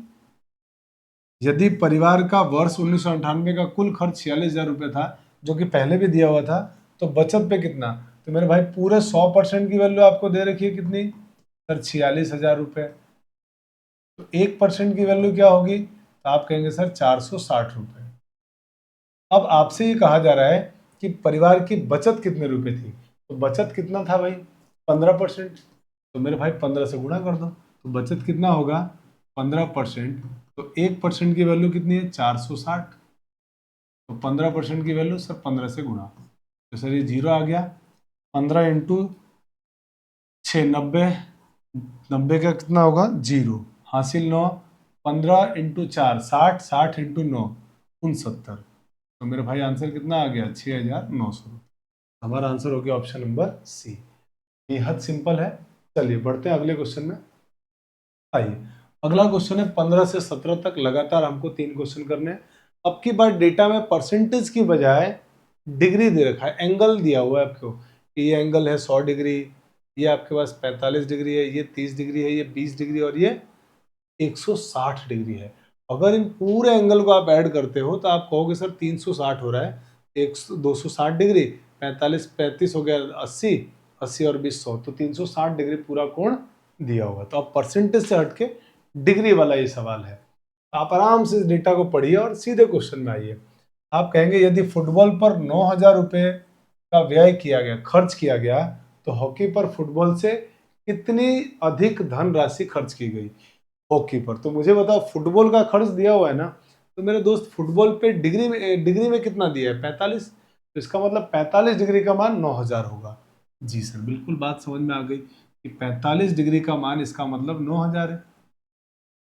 यदि परिवार का वर्ष 1998 का कुल खर्च 46,000 रुपये था, जो कि पहले भी दिया हुआ था, तो बचत पे कितना? तो मेरे भाई पूरे 100% की वैल्यू आपको दे रखी है कितनी सर? 46,000 रुपये। तो 1% की वैल्यू क्या होगी? तो आप कहेंगे सर 460 रुपये। अब आपसे ये कहा जा रहा है कि परिवार की बचत कितने रुपए थी, तो बचत कितना था भाई? 15%। तो मेरे भाई 15 से गुणा कर दो, तो बचत कितना होगा? 15%। तो 1% की वैल्यू कितनी है? 460। तो 15% की वैल्यू सर 15 से गुणा, तो सर ये जीरो आ गया। 15 इंटू 6 90, 90 का कितना होगा? जीरो। हासिल 9, 15 इंटू 4 60, 60 इंटू 9 69। तो मेरे भाई आंसर कितना आ गया? 6,900। हमारा आंसर हो गया ऑप्शन नंबर सी। बेहद सिंपल है। चलिए बढ़ते हैं अगले क्वेश्चन में। आइए अगला क्वेश्चन है 15 से 17 तक लगातार हमको 3 क्वेश्चन करने हैं। अब की बार डेटा में परसेंटेज की बजाय डिग्री दे रखा है, एंगल दिया हुआ है आपको कि ये एंगल है 100 डिग्री, ये आपके पास 45 डिग्री है, ये 30 डिग्री है, ये 20 डिग्री और ये 160 डिग्री है। अगर इन पूरे एंगल को आप ऐड करते हो तो आप कहोगे सर 360 हो रहा है, 260 डिग्री, 45 35 हो गया 80, 80 और 20 100, तो 360 डिग्री पूरा कोण दिया हुआ। तो अब परसेंटेज से हटके डिग्री वाला ये सवाल है। आप आराम से इस डेटा को पढ़िए और सीधे क्वेश्चन में आइए। आप कहेंगे यदि फुटबॉल पर 9,000 रुपये का व्यय किया गया, खर्च किया गया, तो हॉकी पर फुटबॉल से कितनी अधिक धनराशि खर्च की गई? हॉकी पर। तो मुझे बताओ फुटबॉल का खर्च दिया हुआ है ना, तो मेरे दोस्त फुटबॉल पे डिग्री में कितना दिया है? 45। तो इसका मतलब 45 डिग्री का मान 9,000 होगा। जी सर बिल्कुल बात समझ में आ गई कि 45 डिग्री का मान इसका मतलब 9,000 है।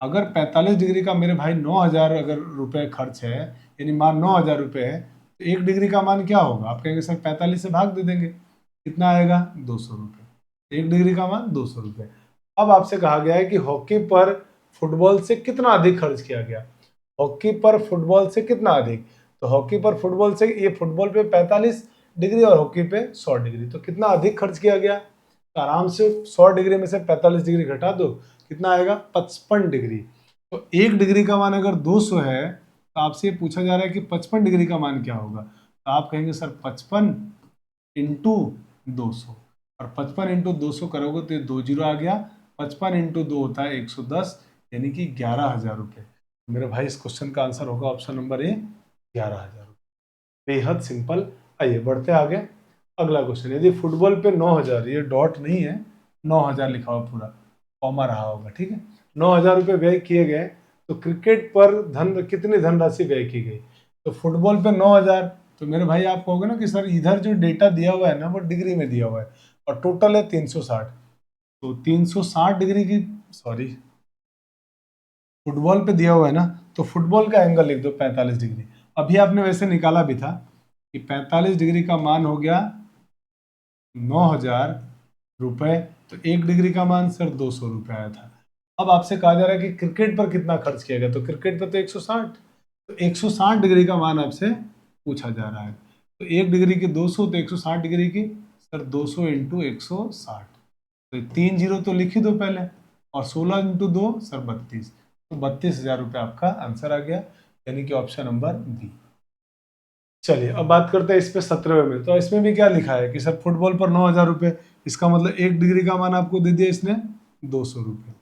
अगर 45 डिग्री का मेरे भाई 9,000 अगर रुपए खर्च है, यानी मान 9,000 रुपये है, तो 1 डिग्री का मान क्या होगा? आप कहेंगे सर 45 से भाग दे देंगे, कितना आएगा? 200 रुपये। 1 डिग्री का मान 200 रुपये। अब आपसे कहा गया है कि हॉकी पर फुटबॉल से कितना अधिक खर्च किया गया? हॉकी पर फुटबॉल से कितना अधिक? तो हॉकी पर फुटबॉल से, ये फुटबॉल पे 45 डिग्री और हॉकी पे 100 डिग्री। तो कितना अधिक खर्च किया गया? तो आराम से 100 डिग्री में से 45 डिग्री घटा दो, कितना आएगा? 55 डिग्री। तो 1 डिग्री का मान अगर 200 है तो आपसे पूछा जा रहा है कि 55 डिग्री का मान क्या होगा। तो आप कहेंगे सर 55 इंटू 200, और 55 इंटू 200 करोगे तो ये 2 जीरो आ गया। 55 इंटू 2 होता है 110, यानी कि 11,000 रुपये। मेरे भाई इस क्वेश्चन का आंसर होगा ऑप्शन नंबर ए, 11,000 रुपये। बेहद सिंपल। आइए बढ़ते आगे। अगला क्वेश्चन, यदि फुटबॉल पे 9,000, ये डॉट नहीं है, 9,000 लिखा हुआ पूरा, कॉमा रहा होगा, ठीक है, 9,000 रुपये व्यय किए गए, तो क्रिकेट पर कितनी धनराशि व्यय की गई? तो फुटबॉल पे 9,000, तो मेरे भाई आप कहोगे ना कि सर इधर जो डेटा दिया हुआ है ना वो डिग्री में दिया हुआ है, और टोटल है 360, तो 360 डिग्री की, सॉरी, फुटबॉल पे दिया हुआ है ना, तो फुटबॉल का एंगल लिख दो 45 डिग्री। अभी आपने वैसे निकाला भी था कि 45 डिग्री का मान हो गया 9,000 रुपये, तो 1 डिग्री का मान सर 200 रुपये आया था। अब आपसे कहा जा रहा है कि क्रिकेट पर कितना खर्च किया गया, तो क्रिकेट पर तो 160, तो 160 डिग्री का मान आपसे पूछा जा रहा है। तो 1 डिग्री की 200, तो 160 डिग्री की सर 200 इंटू 160, तो 3 जीरो तो लिख ही दो पहले, और 16 इंटू 2 सर 32, तो 32,000 रुपये आपका आंसर आ गया, यानी कि ऑप्शन नंबर बी। चलिए अब बात करते हैं इस पे 17वें में। तो इसमें भी क्या लिखा है कि सर फुटबॉल पर 9,000 रुपये, इसका मतलब 1 डिग्री का मान आपको दे दिया इसने 200 रुपये।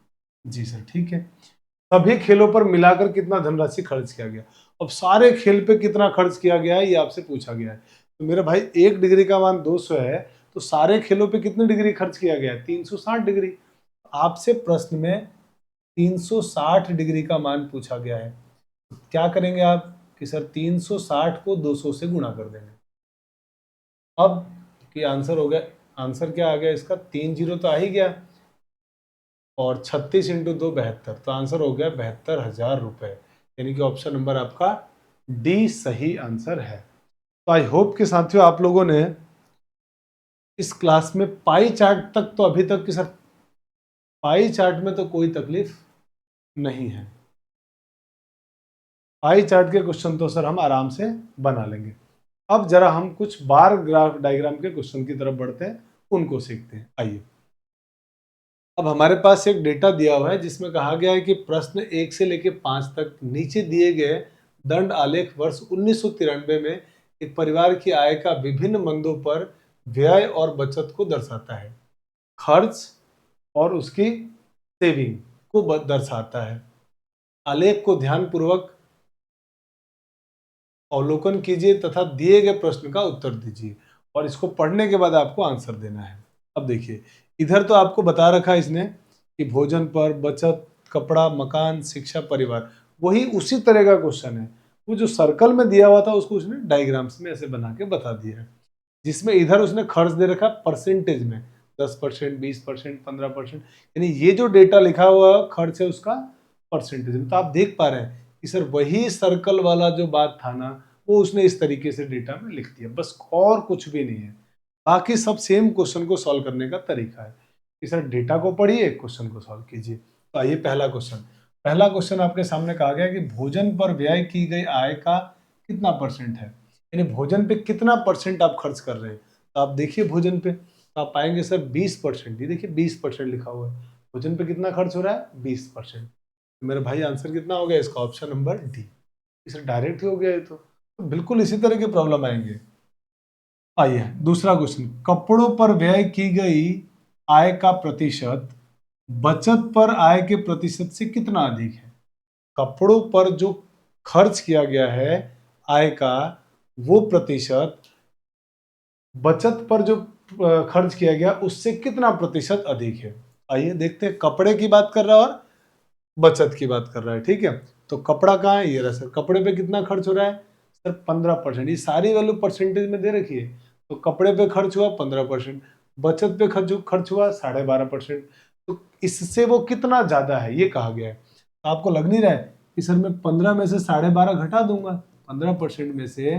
जी सर ठीक है। सभी खेलों पर मिलाकर कितना धनराशि खर्च किया गया? अब सारे खेल पे कितना खर्च किया गया है ये आपसे पूछा गया है। तो मेरे भाई 1 डिग्री का मान 200 है, तो सारे खेलों पे कितने डिग्री खर्च किया गया है? 360 डिग्री। आपसे प्रश्न में 360 डिग्री का मान पूछा गया है, तो क्या करेंगे आप कि सर 360 को 200 से गुणा कर देंगे। अब कि आंसर हो गया, आंसर क्या आ गया इसका? 3 जीरो तो आ ही गया, और 36 इंटू 2 72, तो आंसर हो गया 72,000 रुपये, यानी कि ऑप्शन नंबर आपका डी सही आंसर है। तो आई होप कि साथियों आप लोगों ने इस क्लास में पाई चार्ट तक, तो अभी तक कि सर पाई चार्ट में तो कोई तकलीफ नहीं है, पाई चार्ट के क्वेश्चन तो सर हम आराम से बना लेंगे। अब जरा हम कुछ बार ग्राफ डायग्राम के क्वेश्चन की तरफ बढ़ते हैं, उनको सीखते हैं। आइए, अब हमारे पास एक डेटा दिया हुआ है जिसमें कहा गया है कि प्रश्न 1 से लेकर 5 तक नीचे दिए गए दंड आलेख वर्ष 1993 में एक परिवार की आय का विभिन्न मंदों पर व्यय और बचत को दर्शाता है। खर्च और उसकी सेविंग को दर्शाता है। आलेख को ध्यानपूर्वक अवलोकन कीजिए तथा दिए गए प्रश्न का उत्तर दीजिए, और इसको पढ़ने के बाद आपको आंसर देना है। अब देखिए, इधर तो आपको बता रखा है इसने कि भोजन पर, बचत, कपड़ा, मकान, शिक्षा, परिवार, वही उसी तरह का क्वेश्चन है। वो जो सर्कल में दिया हुआ था उसको उसने डायग्राम्स में ऐसे बना के बता दिया है, जिसमें इधर उसने खर्च दे रखा परसेंटेज में 10%, 20%, 15%, यानी ये जो डेटा लिखा हुआ खर्च है उसका परसेंटेज में। तो आप देख पा रहे हैं कि सर वही सर्कल वाला जो बात था ना, वो उसने इस तरीके से डेटा में लिख दिया, बस और कुछ भी नहीं है। बाकी सब सेम क्वेश्चन को सॉल्व करने का तरीका है कि सर डेटा को पढ़िए, क्वेश्चन को सॉल्व कीजिए। तो आइए पहला क्वेश्चन आपके सामने कहा गया कि भोजन पर व्यय की गई आय का कितना परसेंट है, यानी भोजन पे कितना परसेंट आप खर्च कर रहे हैं। तो आप देखिए भोजन पे, तो आप पाएंगे सर 20%, ये देखिए 20% लिखा हुआ है, भोजन पे कितना खर्च हो रहा है? 20%। मेरे भाई आंसर कितना हो गया इसका? Option number D. इसे डायरेक्ट ही हो गया ये तो बिल्कुल इसी तरह के प्रॉब्लम आएंगे। आइए दूसरा क्वेश्चन, कपड़ों पर व्यय की गई आय का प्रतिशत बचत पर आय के प्रतिशत से कितना अधिक है? कपड़ों पर जो खर्च किया गया है आय का, वो प्रतिशत बचत पर जो खर्च किया गया उससे कितना प्रतिशत अधिक है। आइए देखते हैं, कपड़े की बात कर रहा है और बचत की बात कर रहा है, ठीक है। तो कपड़ा कहाँ है? ये रहा सर, कपड़े पे कितना खर्च हो रहा है सर? 15%। ये सारी वैल्यू परसेंटेज में दे रखी है, तो कपड़े पे खर्च हुआ 15%, बचत पे खर्च हुआ 12.5%। तो इससे वो कितना ज्यादा है ये कहा गया है। तो आपको लग नहीं रहा है कि सर मैं 15 में से 12.5 घटा दूंगा, 15% में से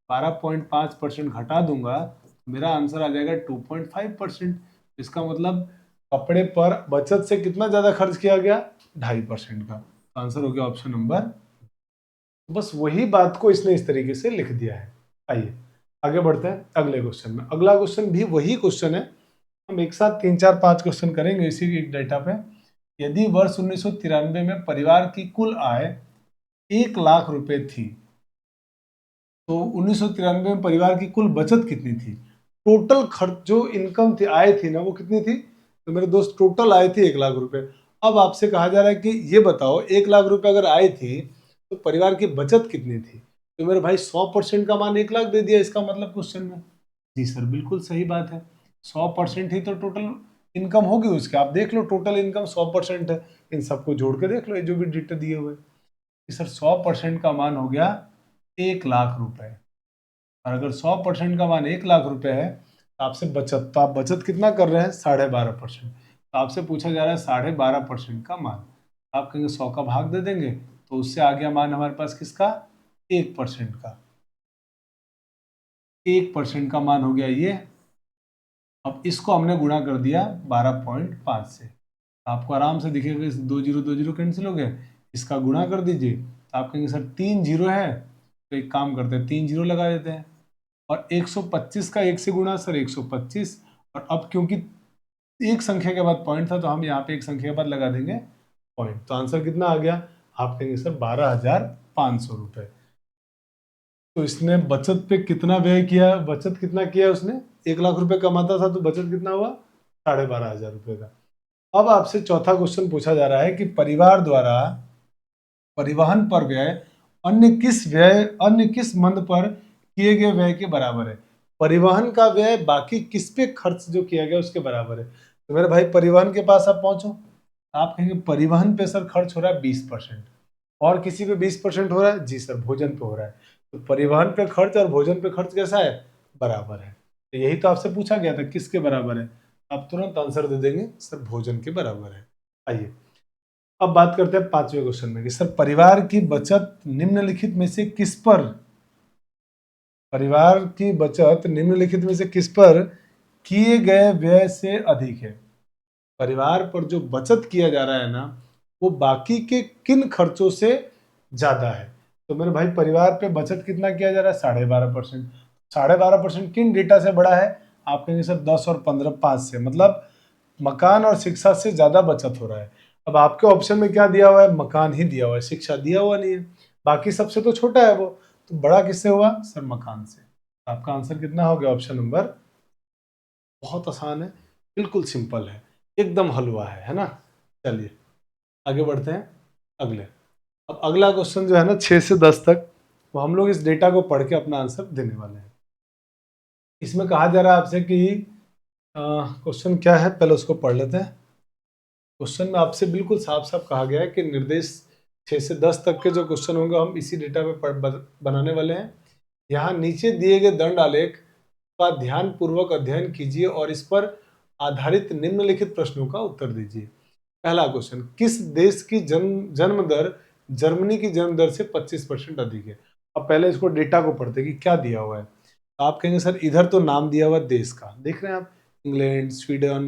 12.5% घटा दूंगा, मेरा आंसर आ जाएगा 2.5%। इसका मतलब कपड़े पर बचत से कितना ज्यादा खर्च किया गया? 2.5% का। तो आंसर हो गया ऑप्शन नंबर। बस वही बात को इसने इस तरीके से लिख दिया है। आइए आगे बढ़ते हैं अगले क्वेश्चन में। अगला क्वेश्चन भी वही क्वेश्चन है, हम एक साथ 3 4 5 क्वेश्चन करेंगे इसी डेटा पे। यदि वर्ष 1993 में परिवार की कुल आय 1 लाख रुपए थी, तो 1993 में परिवार की कुल बचत कितनी थी? टोटल खर्च जो इनकम थी, आय थी ना, वो कितनी थी? तो मेरे दोस्त टोटल आय थी 1 लाख रुपए। अब आपसे कहा जा रहा है कि ये बताओ 1 लाख रुपए अगर आय थी तो परिवार की बचत कितनी थी? तो मेरे भाई 100% का मान 1 लाख दे दिया इसका मतलब क्वेश्चन में। जी सर, बिल्कुल सही बात है। 100% ही तो टोटल इनकम होगी उसके। आप देख लो टोटल इनकम 100% है, इन सबको जोड़ के देख लो ये जो भी डेटा दिए हुए। सर 100% का मान हो गया 1 लाख रुपए। और अगर 100% का मान 1 लाख रुपए है तो आपसे बचत, तो आप बचत कितना कर रहे हैं? 12.5%। तो आपसे पूछा जा रहा है 12.5% का मान। आप कहेंगे 100 का भाग दे देंगे, तो उससे आ गया मान हमारे पास किसका? 1% का। 1% का मान हो गया ये। अब इसको हमने गुणा कर दिया 12.5 से। आपको आराम से दिखेगा, इस 2 जीरो कैंसिल हो गए, इसका गुणा कर दीजिए। तो आप कहेंगे सर 3 जीरो है, तो एक काम करते हैं 3 जीरो लगा देते हैं। और 125 का 1 से गुणा सर 125। और अब क्योंकि एक संख्या के बाद पॉइंट था तो हम यहाँ पे एक संख्या के बाद लगा देंगे पॉइंट। तो आंसर कितना आ गया? आप कहेंगे सर 12,500 रुपए। तो इसने बचत पे कितना व्यय किया? बचत कितना किया उसने? 1 लाख रुपए कमाता था तो बचत कितना हुआ? 12,500 रुपए का। अब आपसे चौथा क्वेश्चन पूछा जा रहा है कि परिवार द्वारा परिवहन पर व्यय अन्य किस मंद पर किए गए व्यय के बराबर है? परिवहन का व्यय बाकी किस पे खर्च जो किया गया उसके बराबर है। तो मेरे भाई परिवहन के पास आप पहुंचो, आप कहेंगे परिवहन पे सर खर्च हो रहा है 20%, और किसी पे 20% हो रहा है? जी सर, भोजन पे हो रहा है। तो परिवहन पे खर्च और भोजन पे खर्च कैसा है? बराबर है। तो यही तो आपसे पूछा गया था किसके बराबर है। आप तुरंत आंसर दे देंगे सर भोजन के बराबर है। आइए अब बात करते हैं पांचवें क्वेश्चन में कि सर परिवार की बचत निम्नलिखित में से किस पर, परिवार की बचत निम्नलिखित में से किस पर किए गए व्यय से अधिक है? परिवार पर जो बचत किया जा रहा है ना, वो बाकी के किन खर्चों से ज्यादा है? तो मेरे भाई परिवार पे बचत कितना किया जा रहा है? 12.5%। 12.5% किन डेटा से बड़ा है? आप कहेंगे सर 10 और 15 5 से, मतलब मकान और शिक्षा से ज्यादा बचत हो रहा है। अब आपके ऑप्शन में क्या दिया हुआ है? मकान ही दिया हुआ है, शिक्षा दिया हुआ नहीं है। बाकी सबसे तो छोटा है वो, तो बड़ा किससे हुआ? सर मकान से। आपका आंसर कितना हो गया? Option number. बहुत आसान है, बिल्कुल सिंपल है, एकदम हलवा है ना। चलिए आगे बढ़ते हैं अगले। अब अगला क्वेश्चन जो है ना 6 से 10 तक, वो हम लोग इस डेटा को पढ़ के अपना आंसर देने वाले हैं। इसमें कहा जा रहा है आपसे कि क्वेश्चन क्या है, पहले उसको पढ़ लेते हैं। क्वेश्चन में आपसे बिल्कुल साफ साफ कहा गया है कि निर्देश 6 से 10 तक के जो क्वेश्चन होंगे हम इसी डेटा पे बनाने वाले हैं। यहाँ नीचे दिए गए दंड आलेख का ध्यान पूर्वक अध्ययन कीजिए और इस पर आधारित निम्नलिखित प्रश्नों का उत्तर दीजिए। पहला क्वेश्चन, किस देश की जन्म दर जर्मनी की जन्म दर से 25% अधिक है? अब पहले इसको डेटा को पढ़ते कि क्या दिया हुआ है। तो आप कहेंगे सर इधर तो नाम दिया हुआ देश का, देख रहे हैं आप, England, Sweden,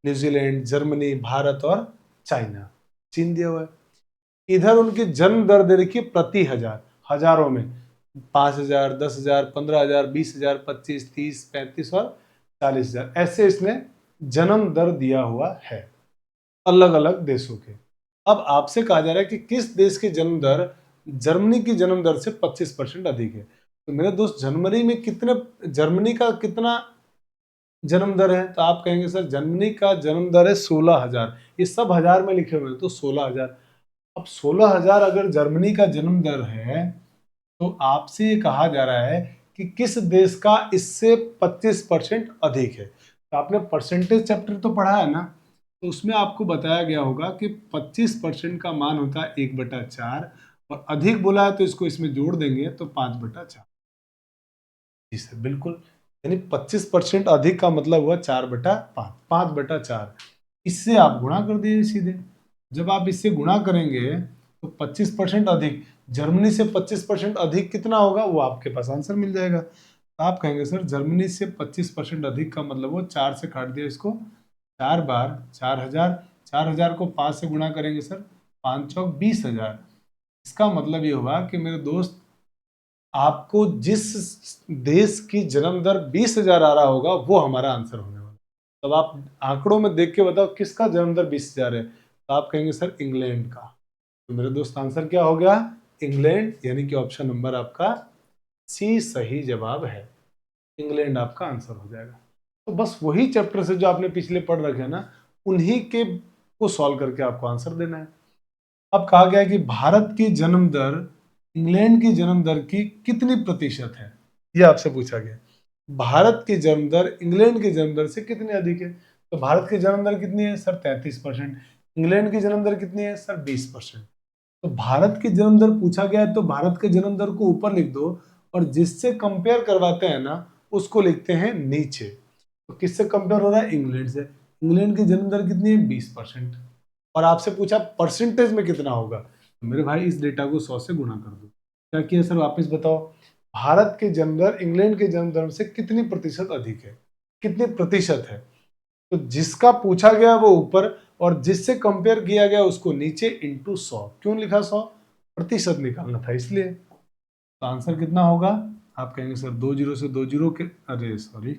New Zealand, Germany, Bharat और चाइना, चीन दिया हुआ है। इधर उनकी जन्म दर दे रखी है प्रति हजार, हजारों में 5,000, 10,000, 15,000, 20,000, 25, 30, 35 और 40,000, ऐसे इसने जन्म दर दिया हुआ है अलग अलग देशों के। अब आपसे कहा जा रहा है कि किस देश की जन्म दर जर्मनी की जन्म दर से 25% अधिक है। तो मेरे दोस्त जर्मनी में कितने, जर्मनी का कितना जन्म दर है? तो आप कहेंगे सर जर्मनी का जन्म दर है 16,000। ये सब हजार में लिखे हुए हैं तो 16,000। अब 16,000 अगर जर्मनी का जन्म दर है, तो आपसे ये कहा जा रहा है कि किस देश का इससे 25% अधिक है। तो आपने परसेंटेज चैप्टर तो पढ़ा है ना, तो उसमें आपको बताया गया होगा कि 25% का मान होता है 1/4, और अधिक बोला है तो इसको इसमें जोड़ देंगे तो 5/4। जी सर बिल्कुल, यानी 25% अधिक का मतलब हुआ 4/5, 5/4। इससे आप गुणा कर दीजिए सीधे। जब आप इससे गुणा करेंगे तो 25% अधिक, जर्मनी से 25% अधिक कितना होगा वो आपके पास आंसर मिल जाएगा। तो आप कहेंगे सर जर्मनी से 25% अधिक का मतलब वो 4 से काट दिया इसको, 4 बार 4,000, 4,000 को 5 से गुणा करेंगे सर, 5 चौक 20,000। इसका मतलब ये हुआ कि मेरे दोस्त आपको जिस देश की जन्म दर 20,000 आ रहा होगा वो हमारा आंसर होने वाला है। तब आप आंकड़ों में देख के बताओ किसका जन्म दर 20,000 है, तो आप कहेंगे सर इंग्लैंड का। तो मेरे दोस्त आंसर क्या हो गया, इंग्लैंड, यानी कि ऑप्शन नंबर आपका सी सही जवाब है। इंग्लैंड आपका आंसर हो जाएगा। तो बस वही चैप्टर से जो आपने पिछले पढ़ रखे हैं ना, उन्हीं के को सॉल्व करके आपको आंसर देना है। अब कहा गया है कि भारत की जन्म दर इंग्लैंड की जन्म दर की कितनी प्रतिशत है, ये आपसे पूछा गया। भारत की जन्म दर इंग्लैंड की जन्म दर से कितनी अधिक है? तो भारत की जन्म दर कितनी है सर, 33%। इंग्लैंड की जन्म दर कितनी है सर, 20%। तो भारत की जन्म दर पूछा गया है तो भारत के जन्म दर को ऊपर लिख दो, और जिससे कंपेयर करवाते हैं ना उसको लिखते हैं नीचे। तो किससे कंपेयर हो रहा है, इंग्लैंड से। इंग्लैंड की जन्म दर कितनी है, 20%। और आपसे पूछा परसेंटेज में कितना होगा, तो मेरे भाई इस डेटा को 100 से गुणा कर दो। क्या किया सर, वापस बताओ। भारत की जन्म दर इंग्लैंड के जन्म दर से कितनी प्रतिशत अधिक है, कितने प्रतिशत है? तो जिसका पूछा गया वो ऊपर और जिससे कंपेयर किया गया उसको नीचे, इंटू 100। क्यों लिखा 100? प्रतिशत निकालना था इसलिए। तो आंसर कितना होगा, आप कहेंगे सर 2 जीरो से 2 जीरो के, अरे सॉरी,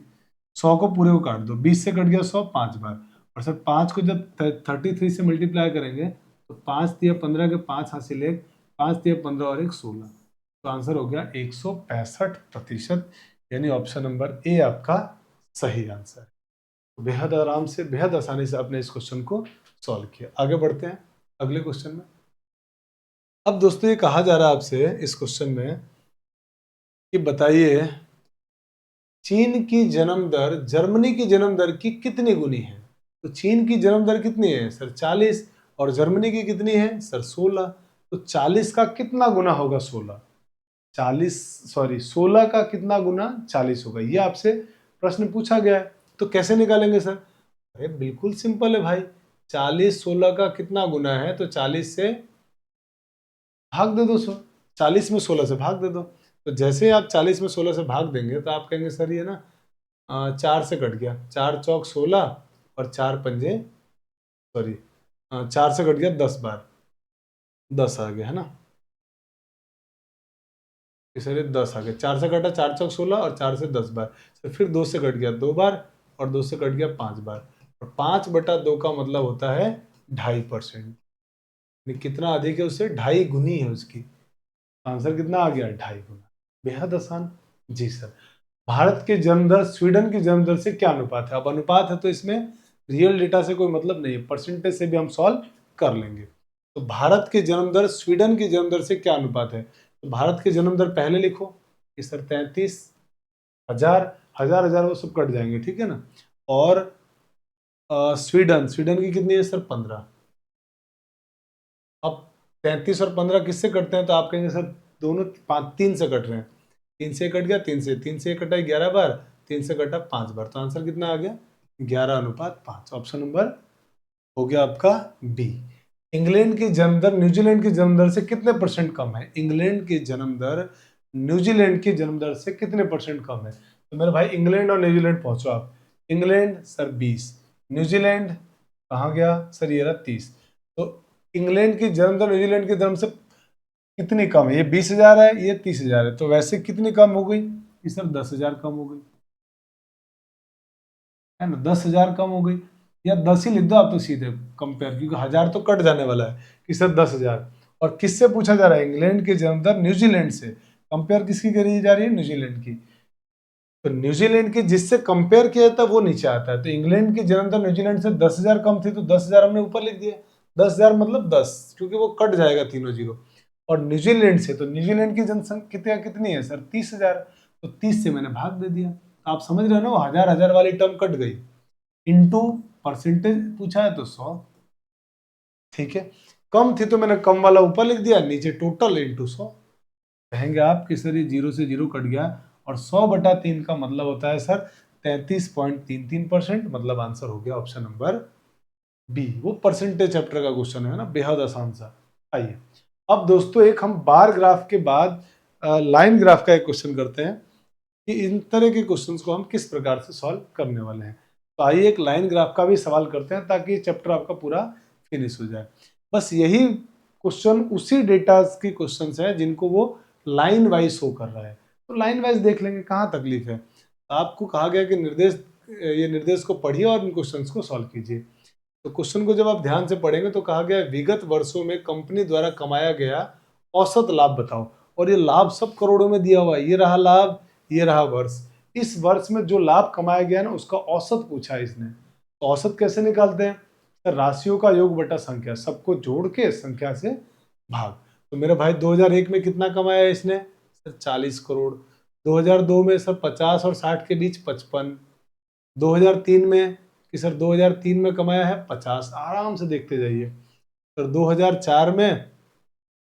100 को पूरे को काट दो, 20 से कट गया 100 5 बार। और सर 5 को जब 33 से मल्टीप्लाई करेंगे तो 5 दिया 15 के 5 हासिल 1, 5 दिया 15 और 1 16। तो आंसर हो गया 165%, यानी ऑप्शन नंबर ए आपका सही आंसर है। तो बेहद आराम से, बेहद आसानी से आपने इस क्वेश्चन को सॉल्व किया। आगे बढ़ते हैं अगले क्वेश्चन में। अब दोस्तों ये कहा जा रहा है आपसे इस क्वेश्चन में कि बताइए चीन की जन्म दर जर्मनी की जन्म दर की कितनी गुनी है? तो चीन की जन्म दर कितनी है सर, 40, और जर्मनी की कितनी है सर, 16। तो 40 का कितना गुना होगा 16? 40 सॉरी 16 का कितना गुना 40 होगा, ये आपसे प्रश्न पूछा गया है। तो कैसे निकालेंगे सर? अरे बिल्कुल सिंपल है भाई, 40 16 का कितना गुना है, तो 40 से भाग दे दो 100, 40 में 16 से भाग दे दो। तो जैसे ही आप 40 में 16 से भाग देंगे तो आप कहेंगे सर ये ना 4 से कट गया, 4 चौक 16 और 4 पंजे सॉरी 4 से कट गया 10 बार, 10 आ गया है ना, सर ये 10 आ गया, 4 से कटा 4 चौक 16 और 4 से 10 बार, तो फिर 2 से कट गया 2 बार और 2 से कट गया 5 बार, और 5/2 का मतलब होता है 2.5%। कितना अधिक है उससे, 2.5 गुनी है उसकी। आंसर कितना आ गया, 2.5 गुना। बेहद आसान। जी सर। भारत के जन्म दर स्वीडन की जन्म दर से क्या अनुपात है? अब अनुपात है तो इसमें रियल डेटा से कोई मतलब नहीं है, परसेंटेज से भी हम सॉल्व कर लेंगे। तो भारत के जन्म दर स्वीडन की जन्म दर से क्या अनुपात है? तो भारत के जन्म दर पहले लिखो कि सर 33,000, हजार हजार वो सब कट जाएंगे, ठीक है ना। और स्वीडन स्वीडन की कितनी है सर, 15। अब 33 और 15 किससे कटते हैं, तो आप कहेंगे सर दोनों 3 से कट रहे हैं, 3 से कट गया, 3 से कटा 11 बार, 3 से कटा 5 बार, तो आंसर कितना आ गया 11:5। ऑप्शन नंबर हो गया आपका बी। इंग्लैंड की जन्म दर न्यूजीलैंड की जन्म दर से कितने परसेंट कम है? इंग्लैंड की जन्म दर न्यूजीलैंड की जन्म दर से कितने परसेंट कम है? तो मेरे भाई इंग्लैंड और न्यूजीलैंड पहुंचो आप। इंग्लैंड सर 20, न्यूजीलैंड कहाँ गया सर, ये रहा 30। तो इंग्लैंड की जन्म दर न्यूजीलैंड की जन्म से कितनी कम है? ये 20,000 है, ये 30,000 है, तो वैसे कितनी कम हो गई, ये सर 10,000 कम हो गई, है ना, 10,000 कम हो गई। या 10 ही लिख दो आप तो सीधे कंपेयर, क्योंकि 1000 तो कट जाने वाला है कि सर 10,000। और किससे पूछा जा रहा है, इंग्लैंड की जन्म दर न्यूजीलैंड से, कंपेयर किसकी करी जा रही है, न्यूजीलैंड की। तो न्यूजीलैंड की जिससे कंपेयर किया जाता है वो नीचे आता है। तो इंग्लैंड की जन्म दर न्यूजीलैंड से 10,000 कम थी, तो 10,000 हमने ऊपर लिख दिया, 10,000 मतलब 10, क्योंकि वो कट जाएगा तीनों जीरो। और न्यूजीलैंड से, तो न्यूजीलैंड की जनसंख्या कितनी है सर, 30,000, तो 30 से मैंने भाग दे दिया। तो आप समझ रहे हो ना, वो हजार हजार वाली टर्म कट गई, इंटू परसेंटेज पूछा है तो 100, ठीक है। कम थी तो मैंने कम वाला ऊपर लिख दिया, नीचे टोटल इंटू 100। कहेंगे आप कि सर ये 0 से 0 कट गया, और 100/3 का मतलब होता है सर 33.33%, मतलब आंसर हो गया ऑप्शन नंबर बी। वो परसेंटेज चैप्टर का क्वेश्चन है ना, बेहद आसान सा। आइए अब दोस्तों एक हम बार ग्राफ के बाद लाइन ग्राफ का एक क्वेश्चन करते हैं कि इन तरह के क्वेश्चंस को हम किस प्रकार से सॉल्व करने वाले हैं। तो आइए एक लाइन ग्राफ का भी सवाल करते हैं ताकि चैप्टर आपका पूरा फिनिश हो जाए। बस यही क्वेश्चन उसी डेटा के क्वेश्चंस हैं जिनको वो लाइन वाइज शो कर रहा है, तो लाइन वाइज देख लेंगे कहाँ तकलीफ है। आपको कहा गया कि ये निर्देश को पढ़िए और इन क्वेश्चंस को सॉल्व कीजिए। तो क्वेश्चन को जब आप ध्यान से पढ़ेंगे तो कहा गया है विगत वर्षों में कंपनी द्वारा कमाया गया औसत लाभ बताओ, और ये लाभ सब करोड़ों में दिया हुआ है। ये रहा लाभ, ये रहा वर्ष। इस वर्ष में जो लाभ कमाया गया ना उसका औसत पूछा है इसने। तो औसत कैसे निकालते हैं? सर राशियों का योग बटा संख्या, सबको जोड़ के संख्या से भाग। तो मेरे भाई 2001 में कितना कमाया है इसने? सर 40 करोड़। 2002 में सर 50 और 60 के बीच 55। 2003 में कि सर 2003 में कमाया है 50, आराम से देखते जाइए। सर 2004 में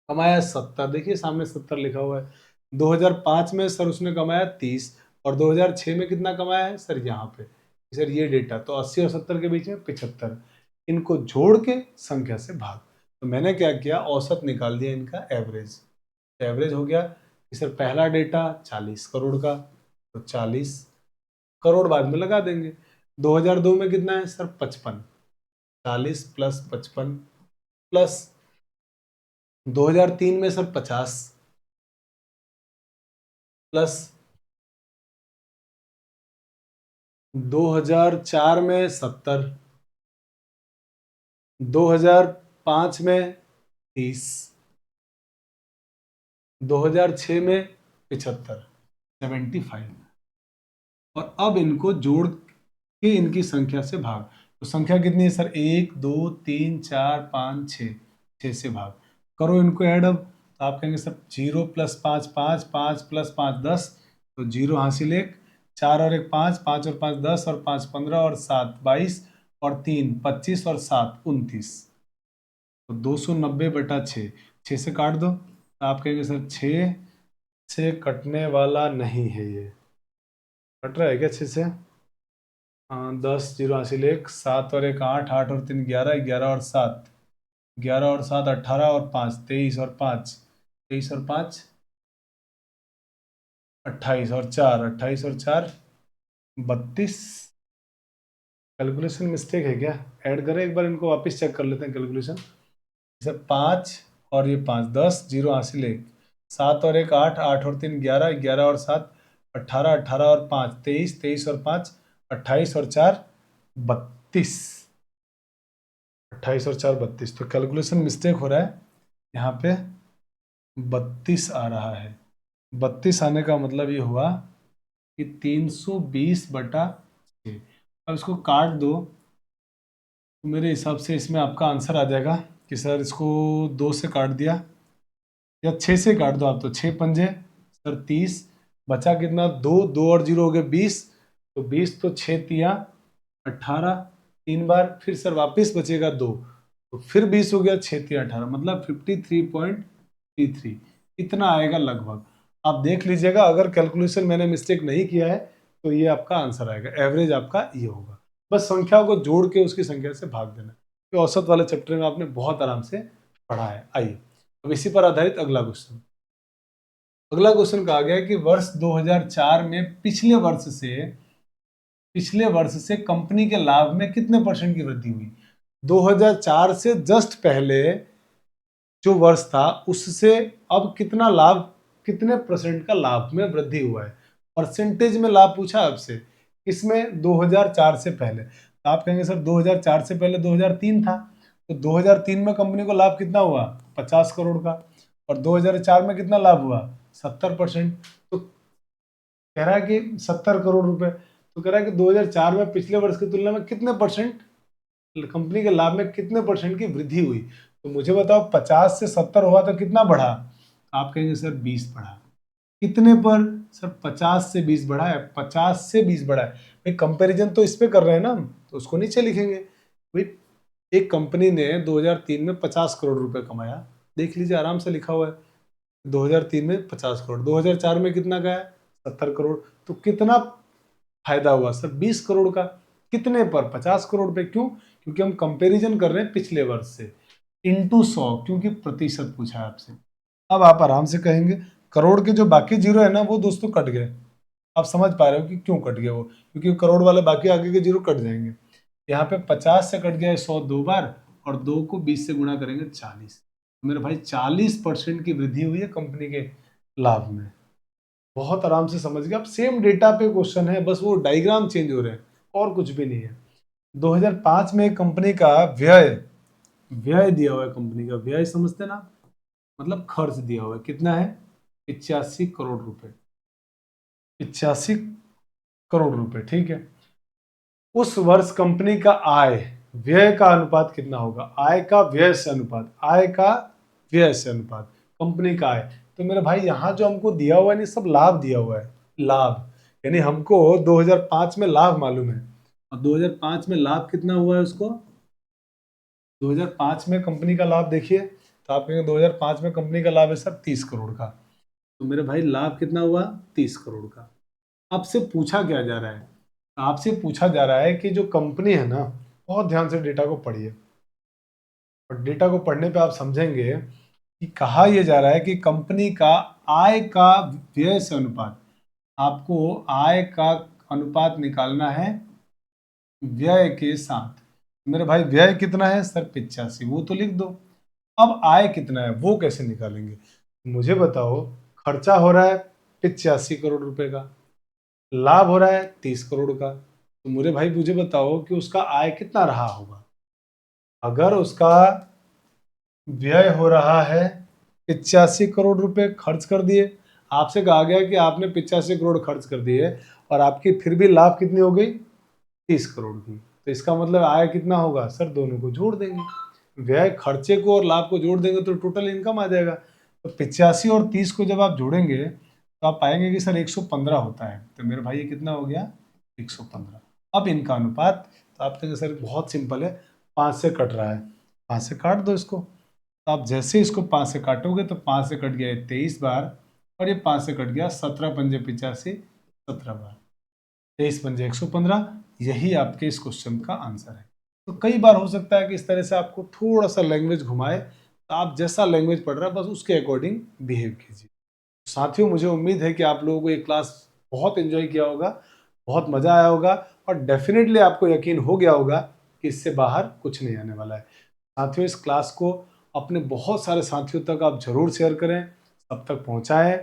कमाया 70, देखिए सामने 70 लिखा हुआ है। 2005 में सर उसने कमाया 30, और 2006 में कितना कमाया है सर यहाँ पे, सर ये डेटा। तो 80 और 70 के बीच में 75, इनको जोड़ के संख्या से भाग। तो मैंने क्या किया, औसत निकाल दिया इनका एवरेज। तो एवरेज हो गया कि सर पहला डेटा 40 करोड़ का, तो 40 करोड़ बाद में लगा देंगे। 2002 में कितना है सर 55, 40 प्लस 55 प्लस 2003 में सर 50 प्लस 2004 में 70, 2005 में 30, 2006 में 75, 75। और अब इनको जोड़ के इनकी संख्या से भाग। तो संख्या कितनी है सर? 1 2 3 4 5 6, 6 से भाग करो इनको ऐड। अब तो आप कहेंगे सर 0 प्लस 5 5, 5 प्लस 5 10, तो 0 हासिल 1, 4 और 1 5, 5 और 5 10, और 5 15, और 7 22, और 3 25, और 7 29। तो 290 बटा 6, 6 से काट दो। तो आप कहेंगे सर 6 से कटने वाला नहीं है, ये कट रहा है क्या 6 से? हाँ 10, 0 हासिल 1, 7 और 1 8, 8 और 3 11, 11 और 7 11, और 7 18, और 5 23, और 5 23, और 5 28, और 4 28, और 4 32। कैलकुलेशन मिस्टेक है क्या? ऐड करें एक बार, इनको वापस चेक कर लेते हैं कैलकुलेशन। जैसे 5 और ये 5 10, 0 हासिल 1, 7 और 1 8, 8 और 3 11, 11 और 7 18, 18 और 5 23, 23 और 5 28, और 4 32, 28 और 4 32। तो कैलकुलेशन मिस्टेक हो रहा है, यहाँ पे 32 आ रहा है। 32 आने का मतलब ये हुआ कि 320 बटा 6। अब इसको काट दो, तो मेरे हिसाब से इसमें आपका आंसर आ जाएगा कि सर इसको 2 से काट दिया, या 6 से काट दो आप। तो 6 पंजे सर 30, बचा कितना? 2 2 और 0 हो गए 20, तो 20, तो 6 तिया 18, 3 बार, फिर सर वापस बचेगा 2, तो फिर 20 हो गया, 6 तिया 18, मतलब 53.33 इतना आएगा लगभग। आप देख लीजिएगा, अगर कैलकुलेशन मैंने मिस्टेक नहीं किया है तो ये आपका आंसर आएगा, एवरेज आपका ये होगा। बस संख्या को जोड़ के उसकी संख्या से भाग देना। तो औसत वाले चैप्टर में आपने बहुत आराम से पढ़ा है। आइए अब इसी पर आधारित अगला क्वेश्चन। अगला क्वेश्चन कहा गया है कि वर्ष 2004 में पिछले वर्ष से कंपनी के लाभ में कितने परसेंट की वृद्धि हुई? 2004 से जस्ट पहले जो वर्ष था उससे अब कितना लाभ, कितने परसेंट का लाभ में वृद्धि हुआ है? परसेंटेज में लाभ पूछा आपसे, इसमें 2004 से पहले। तो आप कहेंगे सर 2004 से पहले 2003 था, तो 2003 में कंपनी को लाभ कितना हुआ? 50 करोड़ का। और 2004 में कितना लाभ हुआ? 70%। तो कह रहा है कि 70 करोड़ रुपए। तो कह रहा है कि 2004 में पिछले वर्ष की तुलना में कितने परसेंट कंपनी के लाभ में कितने परसेंट की वृद्धि हुई? तो मुझे बताओ 50 से 70 हुआ तो कितना बढ़ा? आप कहेंगे सर 20 बढ़ा। कितने पर? सर 50 से 20 बढ़ा है, 50 से 20 बढ़ा है। भाई कंपैरिजन तो इस पे कर रहे हैं ना हम, तो उसको नीचे लिखेंगे। भाई एक कंपनी ने 2003 में 50 करोड़ रुपए कमाया, देख लीजिए आराम से लिखा हुआ है। 2003 में 50 करोड़, 2004 में कितना का है? 70 करोड़। तो कितना फायदा हुआ सर? 20 करोड़ का। कितने पर? 50 करोड़ पे। क्यों? क्योंकि हम कंपैरिजन कर रहे हैं पिछले वर्ष से, इंटू 100, क्योंकि प्रतिशत पूछा है आपसे। अब आप आराम से कहेंगे करोड़ के जो बाकी जीरो है ना वो दोस्तों कट गए। आप समझ पा रहे हो कि क्यों कट गए वो? क्योंकि करोड़ वाले बाकी आगे के जीरो कट जाएंगे। यहाँ पे 50 से कट गया है 100 2 बार, और 2 को 20 से गुणा करेंगे 40। मेरे भाई 40% की वृद्धि हुई है कंपनी के लाभ में। बहुत आराम से समझ गए आप, सेम डेटा पे क्वेश्चन है, बस वो डायग्राम चेंज हो रहे हैं और कुछ भी नहीं है। 2005 में कंपनी का व्यय व्यय दिया हुआ है, कंपनी का व्यय समझते ना, मतलब खर्च दिया हुआ है, कितना है 85 करोड़ रुपए, 85 करोड़ रुपए, ठीक है। उस वर्ष कंपनी का आय व्यय का अनुपात कितना होगा, आय का व्यय से अनुपात, आय का व्यय से अनुपात, कंपनी का आय। तो मेरे भाई यहाँ जो हमको दिया हुआ है नहीं, सब लाभ दिया हुआ है, लाभ, यानी हमको 2005 में लाभ मालूम है, और 2005 में लाभ कितना हुआ है उसको, 2005 में कंपनी का लाभ देखिए, तो आप कहेंगे 2005 में कंपनी का लाभ है सर 30 करोड़ का, तो मेरे भाई लाभ कितना हुआ 30 करोड़ का। आपसे पूछा क्या जा रहा है, आपसे पूछा जा रहा है कि जो कंपनी है ना, बहुत ध्यान से डेटा को पढ़िए, और डेटा को पढ़ने पे आप समझेंगे कि कहा यह जा रहा है कि कंपनी का आय का व्यय से अनुपात, आपको आय का अनुपात निकालना है व्यय के साथ। मेरे भाई व्यय कितना है सर 85, वो तो लिख दो। अब आय कितना है वो कैसे निकालेंगे, मुझे बताओ। खर्चा हो रहा है 85 करोड़ रुपए का, लाभ हो रहा है 30 करोड़ का, तो मेरे भाई मुझे बताओ कि उसका आय कितना रहा होगा। अगर उसका व्यय हो रहा है 85 करोड़ रुपए, खर्च कर दिए, आपसे कहा गया कि आपने 85 करोड़ खर्च कर दिए और आपकी फिर भी लाभ कितनी हो गई 30 करोड़ की, तो इसका मतलब आय कितना होगा सर, दोनों को जोड़ देंगे, व्यय खर्चे को और लाभ को जोड़ देंगे तो टोटल इनकम आ जाएगा। तो 85 और 30 को जब आप जोड़ेंगे तो आप पाएंगे कि सर 115 होता है, तो मेरे भाई ये कितना हो गया 115। अब इनका अनुपात, तो आप कहेंगे सर बहुत सिंपल है, 5 से कट रहा है, 5 से काट दो इसको। तो आप जैसे इसको 5 से काटोगे तो 5 से कट गया 23 बार, और ये 5 से कट गया 17 पंजे 85, 17 बार, 23 पंजे 115, यही आपके इस क्वेश्चन का आंसर है। तो कई बार हो सकता है कि इस तरह से आपको थोड़ा सा लैंग्वेज घुमाए, तो आप जैसा लैंग्वेज पढ़ रहे हैं बस उसके अकॉर्डिंग बिहेव कीजिए। साथियों मुझे उम्मीद है कि आप लोगों को ये क्लास बहुत एंजॉय किया होगा, बहुत मज़ा आया होगा, और डेफिनेटली आपको यकीन हो गया होगा कि इससे बाहर कुछ नहीं आने वाला है। साथियों इस क्लास को अपने बहुत सारे साथियों तक आप जरूर शेयर करें, सब तक पहुंचाएं,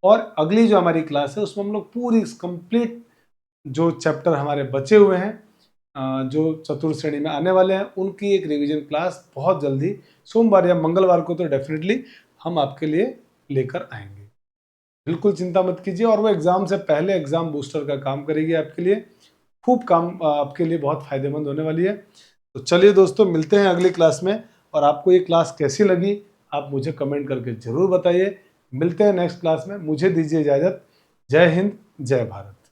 और अगली जो हमारी क्लास है उसमें हम लोग पूरी कंप्लीट जो चैप्टर हमारे बचे हुए हैं, जो चतुर्थ श्रेणी में आने वाले हैं, उनकी एक रिवीजन क्लास बहुत जल्दी सोमवार या मंगलवार को तो डेफिनेटली हम आपके लिए लेकर आएंगे। बिल्कुल चिंता मत कीजिए, और वो एग्ज़ाम से पहले एग्ज़ाम बूस्टर का काम करेगी आपके लिए, खूब काम आपके लिए बहुत फ़ायदेमंद होने वाली है। तो चलिए दोस्तों मिलते हैं अगली क्लास में, और आपको ये क्लास कैसी लगी आप मुझे कमेंट करके ज़रूर बताइए। मिलते हैं नेक्स्ट क्लास में, मुझे दीजिए इजाज़त। जय हिंद, जय भारत।